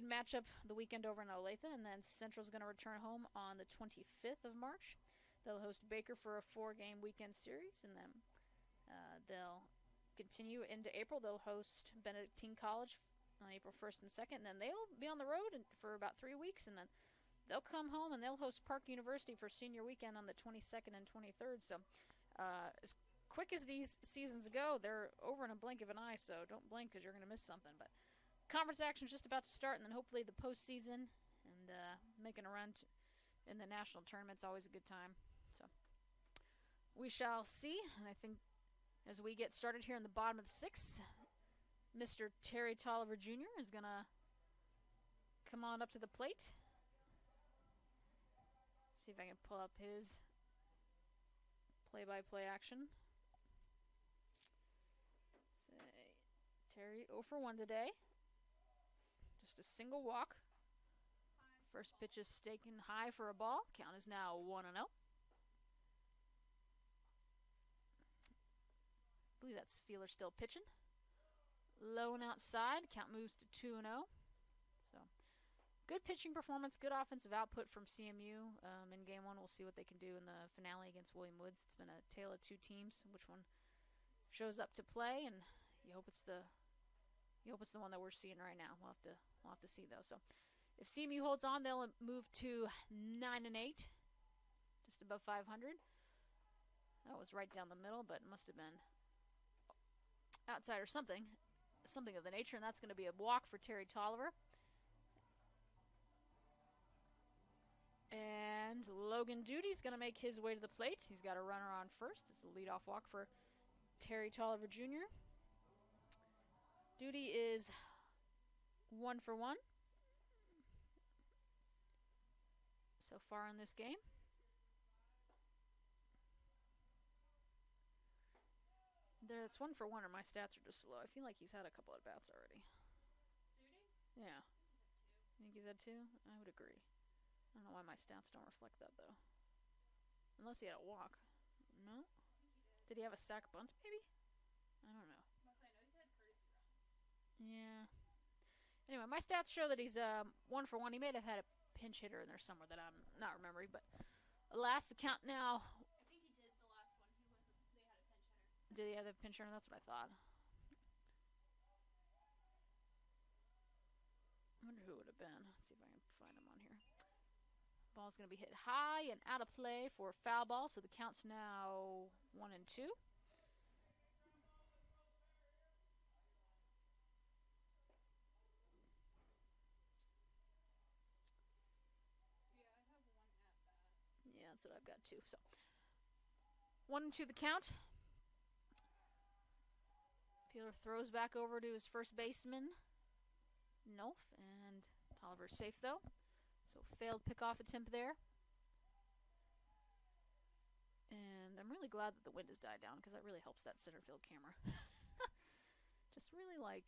Speaker 2: matchup the weekend over in Olathe. And then Central's going to return home on the 25th of March. They'll host Baker for a 4-game weekend series, and then they'll continue into April. They'll host Benedictine College on April 1st and 2nd, and then they'll be on the road for about 3 weeks, and then they'll come home and they'll host Park University for senior weekend on the 22nd and 23rd. So as quick as these seasons go, they're over in a blink of an eye, so don't blink because you're going to miss something. But conference action is just about to start, and then hopefully the postseason, and making a run in the national tournament's always a good time. So we shall see. And I think as we get started here in the bottom of the 6th, Mr. Terry Tolliver Jr. is going to come on up to the plate. See if I can pull up his play-by-play action. Say, Terry 0 for 1 today. Just a single walk. First pitch is taken high for a ball. Count is now 1-0. I believe that's Feeler still pitching. Low and outside. Count moves to 2-0. So, good pitching performance, good offensive output from CMU in Game 1. We'll see what they can do in the finale against William Woods. It's been a tale of two teams. Which one shows up to play, and you hope it's the one that we're seeing right now. We'll have to see though. So, if CMU holds on, they'll move to 9-8, just above 500. That was right down the middle, but it must have been outside or something of the nature, and that's going to be a walk for Terry Tolliver. And Logan Duty's going to make his way to the plate. He's got a runner on first. It's a leadoff walk for Terry Tolliver Jr. Duty is 1 for 1 so far in this game. It's 1 for 1, or my stats are just slow. I feel like he's had a couple at bats already.
Speaker 3: Duty?
Speaker 2: Yeah. Think he's had 2? I would agree. I don't know why my stats don't reflect that, though. Unless he had a walk. No? Did he have a sack bunt, maybe? I don't know.
Speaker 3: Must I know he's had courtesy runs.
Speaker 2: Yeah. Anyway, my stats show that he's 1 for 1. He may have had a pinch hitter in there somewhere that I'm not remembering, but alas, the count now.
Speaker 3: I think he did the last one. They had a pinch hitter.
Speaker 2: Did he have a pinch hitter? That's what I thought. I wonder who it would have been. Let's see if I can find him on here. Ball's going to be hit high and out of play for a foul ball, so the count's now 1-2. Yeah, that's what I've got too. So 1-2 the count. Fielder throws back over to his first baseman, Nolf, and Tolliver's safe though. So failed pickoff attempt there. And I'm really glad that the wind has died down because that really helps that center field camera. Just really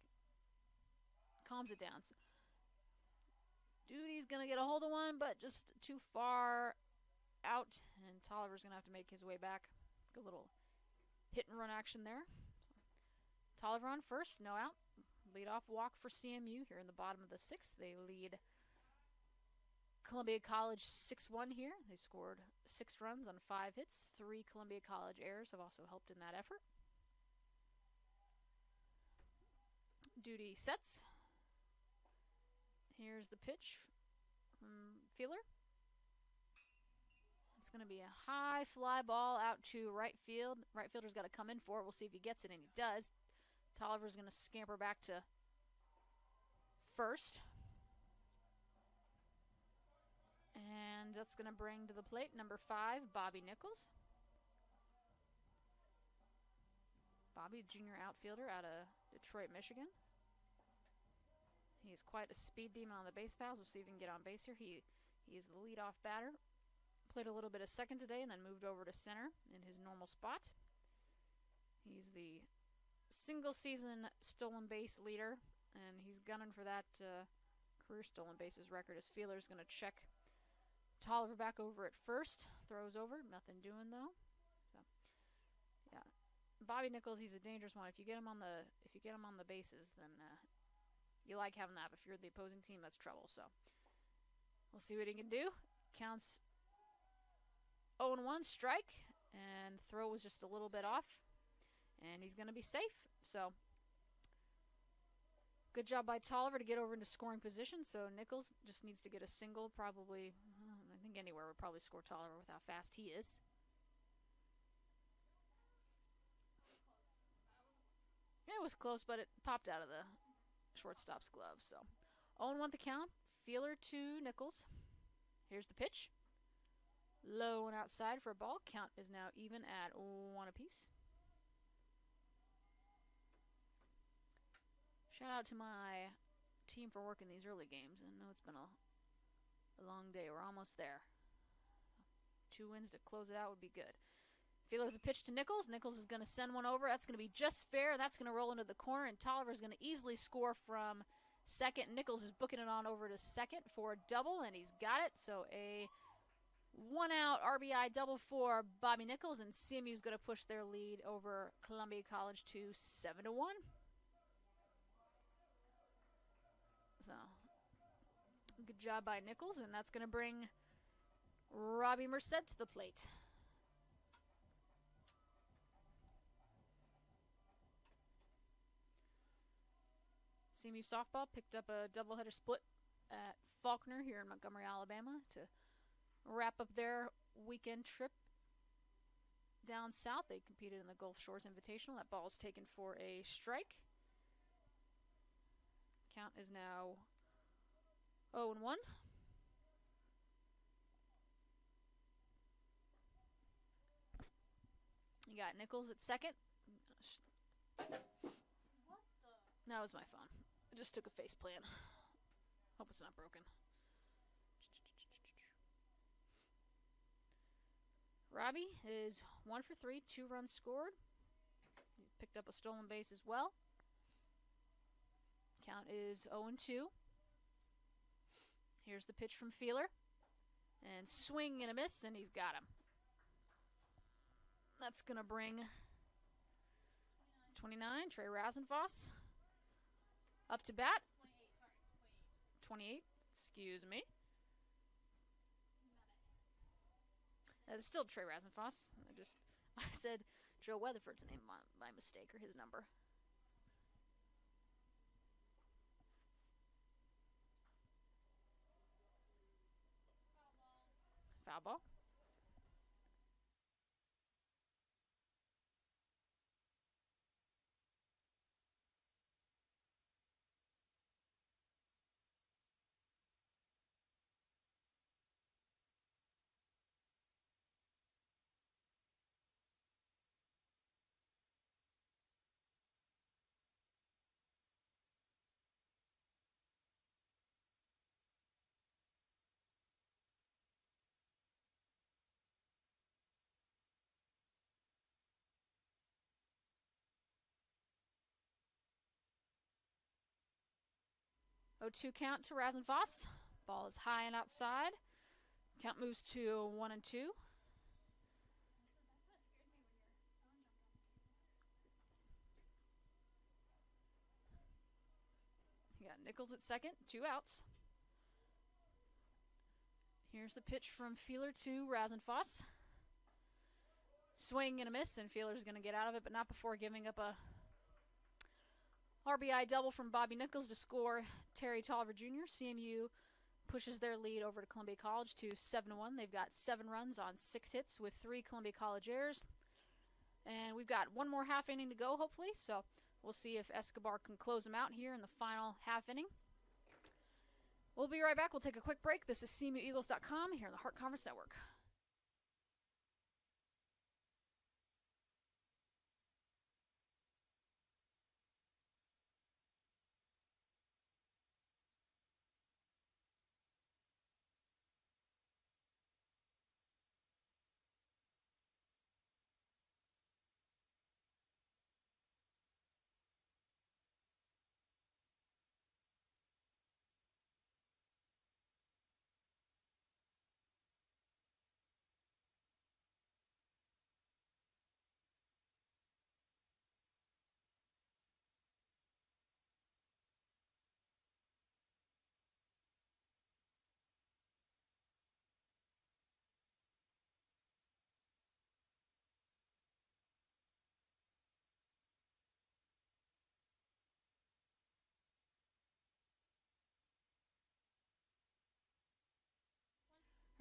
Speaker 2: calms it down. So, Duty's going to get a hold of one, but just too far out. And Tolliver's going to have to make his way back. A little hit and run action there. So, Tolliver on first, no out. Leadoff walk for CMU here in the bottom of the 6th. They lead Columbia College 6-1 here. They scored 6 runs on 5 hits. 3 Columbia College errors have also helped in that effort. Duty sets. Here's the pitch from Feeler. It's going to be a high fly ball out to right field. Right fielder's got to come in for it. We'll see if he gets it, and he does. Tolliver's going to scamper back to first. And that's going to bring to the plate number 5, Bobby Nichols. Bobby, junior outfielder out of Detroit, Michigan. He's quite a speed demon on the base paths. We'll see if he can get on base here. He is the leadoff batter. Played a little bit of second today and then moved over to center in his normal spot. He's the single-season stolen base leader, and he's gunning for that career stolen bases record as Feeler's going to check Tolliver back over at first. Throws over. Nothing doing, though. So, yeah. Bobby Nichols, he's a dangerous one. If you get him on the bases, then you like having that. If you're the opposing team, that's trouble. So we'll see what he can do. Counts 0-1, strike, and throw was just a little bit off, and he's going to be safe. So good job by Tolliver to get over into scoring position. So Nichols just needs to get a single, probably. I think anywhere would probably score Tolliver with how fast he is. Yeah, it was close, but it popped out of the shortstop's glove. So 0-1 the count. Feeler to Nichols. Here's the pitch. Low and outside for a ball. Count is now even at 1 apiece. Shout out to my team for working these early games. I know it's been a long day. We're almost there. 2 wins to close it out would be good. Feeler with the pitch to Nichols. Nichols is going to send one over. That's going to be just fair. That's going to roll into the corner, and Tolliver is going to easily score from second. Nichols is booking it on over to second for a double, and he's got it. So a 1-out RBI double for Bobby Nichols, and CMU is going to push their lead over Columbia College to 7-1. So, good job by Nichols, and that's going to bring Robbie Merced to the plate. CMU softball picked up a doubleheader split at Faulkner here in Montgomery, Alabama to wrap up their weekend trip down south. They competed in the Gulf Shores Invitational. That ball is taken for a strike. Count is now 0-1. You got Nichols at second.
Speaker 3: What the?
Speaker 2: That was my phone. I just took a face plant. Hope it's not broken. Robbie is 1 for 3, 2 runs scored. He picked up a stolen base as well. Count is 0-2. Here's the pitch from Feeler. And swing and a miss, and he's got him. That's going to bring 29, Trey Rasenfoss, up to bat. 28, excuse me. That is still Trey Rasenfoss. I said Joe Weatherford's name by mistake, or his number. Foul ball. Oh, 2 count to Rasenfoss. Ball is high and outside. Count moves to 1-2. You got Nichols at second, 2 outs. Here's the pitch from Feeler to Rasenfoss. Swing and a miss, and Feeler's going to get out of it, but not before giving up a RBI double from Bobby Nichols to score Terry Tolliver Jr. CMU pushes their lead over to Columbia College to 7-1. They've got 7 runs on 6 hits with 3 Columbia College errors. And we've got 1 more half inning to go, hopefully. So we'll see if Escobar can close them out here in the final half inning. We'll be right back. We'll take a quick break. This is CMUEagles.com here on the Heart Conference Network.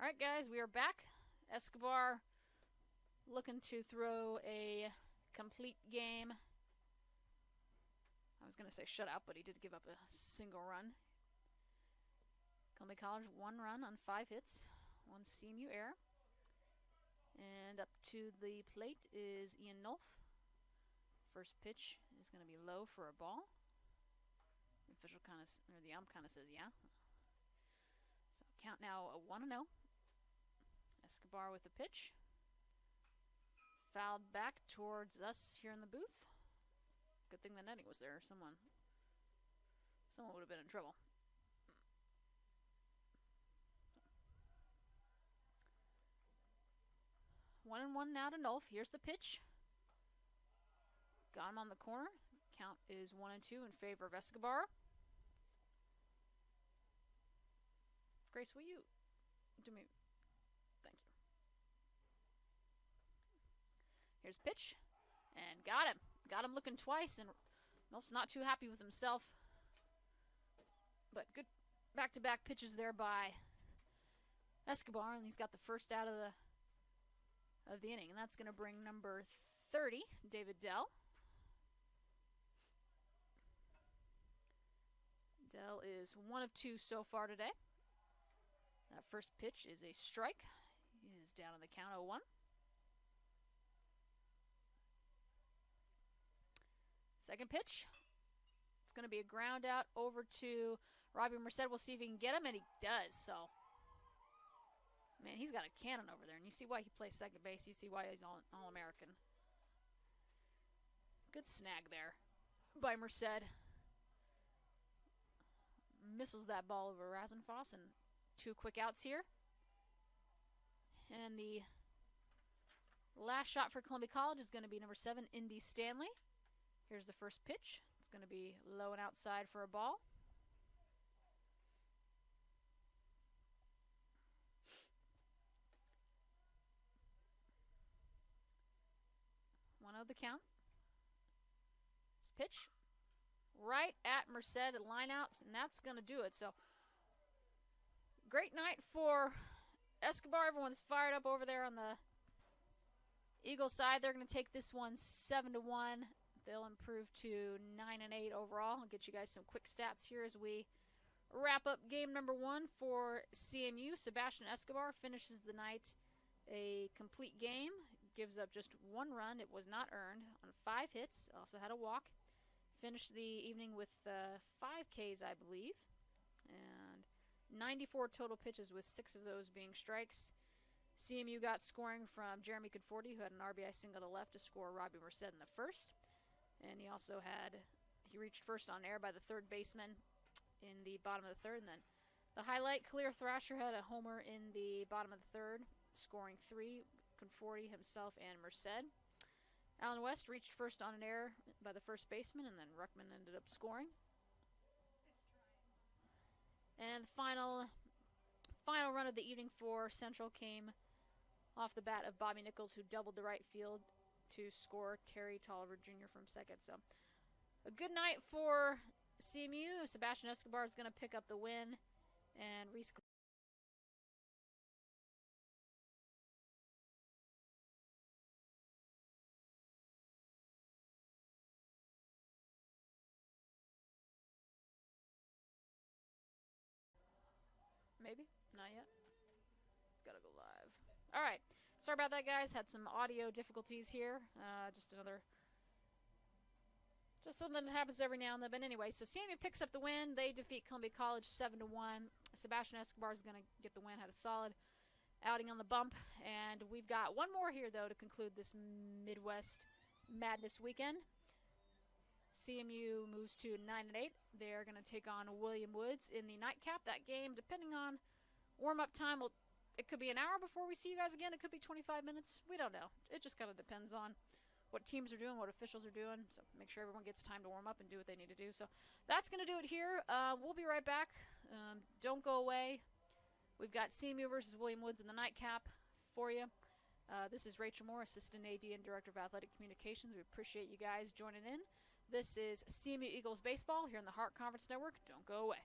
Speaker 2: All right, guys, we are back. Escobar looking to throw a complete game. I was going to say shutout, but he did give up a single run. Columbia College 1 run on 5 hits, 1 CMU error. And up to the plate is Ian Nolf. First pitch is going to be low for a ball. The official kind of, or the ump kind of says, yeah. So count now a 1-0. Escobar with the pitch. Fouled back towards us here in the booth. Good thing the netting was there. Someone would have been in trouble. 1-1 now to Nolf. Here's the pitch. Got him on the corner. Count is 1-2 in favor of Escobar. Grace, will you do me? Thank you. Here's pitch. And got him. Got him looking twice, and Nolf's not too happy with himself. But good back-to-back pitches there by Escobar, and he's got the first out of the inning. And that's going to bring number 30, David Dell. Dell is 1 of 2 so far today. That first pitch is a strike. He is down on the count 0-1. Second pitch. It's going to be a ground out over to Robbie Merced. We'll see if he can get him, and he does. So, man, he's got a cannon over there, and you see why he plays second base. You see why he's All-American. Good snag there by Merced. Missiles that ball over Rasenfoss, and 2 quick outs here. And the last shot for Columbia College is going to be number 7, Indy Stanley. Here's the first pitch. It's going to be low and outside for a ball. One of the count. This pitch. Right at Merced at lineouts, and that's going to do it. So, great night for Escobar. Everyone's fired up over there on the Eagles side. They're going to take this one 7-1. They'll improve to 9-8 overall. I'll get you guys some quick stats here as we wrap up game number 1 for CMU. Sebastian Escobar finishes the night a complete game. Gives up just 1 run. It was not earned on 5 hits. Also had a walk. Finished the evening with 5 Ks, I believe. And 94 total pitches with 6 of those being strikes. CMU got scoring from Jeremy Conforti, who had an RBI single to left to score Robbie Merced in the first. And he also he reached first on air by the third baseman in the bottom of the third. And then the highlight, Clear Thrasher had a homer in the bottom of the third, scoring 3, Conforti himself and Merced. Alan West reached first on an error by the first baseman, and then Ruckman ended up scoring. And the final run of the evening for Central came off the bat of Bobby Nichols, who doubled the right field to score Terry Tolliver Jr. from second. So a good night for CMU. Sebastian Escobar is going to pick up the win, and Reese maybe? Not yet? It's got to go live. All right. Sorry about that, guys. Had some audio difficulties here. Just something that happens every now and then. But anyway, so CMU picks up the win. They defeat Columbia College 7-1. Sebastian Escobar is going to get the win. Had a solid outing on the bump. And we've got one more here, though, to conclude this Midwest Madness weekend. CMU moves to 9-8. They're going to take on William Woods in the nightcap. That game, depending on warm-up time, it could be an hour before we see you guys again. It could be 25 minutes. We don't know. It just kind of depends on what teams are doing, what officials are doing. So make sure everyone gets time to warm up and do what they need to do. So that's going to do it here. We'll be right back. Don't go away. We've got CMU versus William Woods in the nightcap for you. This is Rachel Moore, Assistant AD and Director of Athletic Communications. We appreciate you guys joining in. This is CMU Eagles Baseball here on the Hart Conference Network. Don't go away.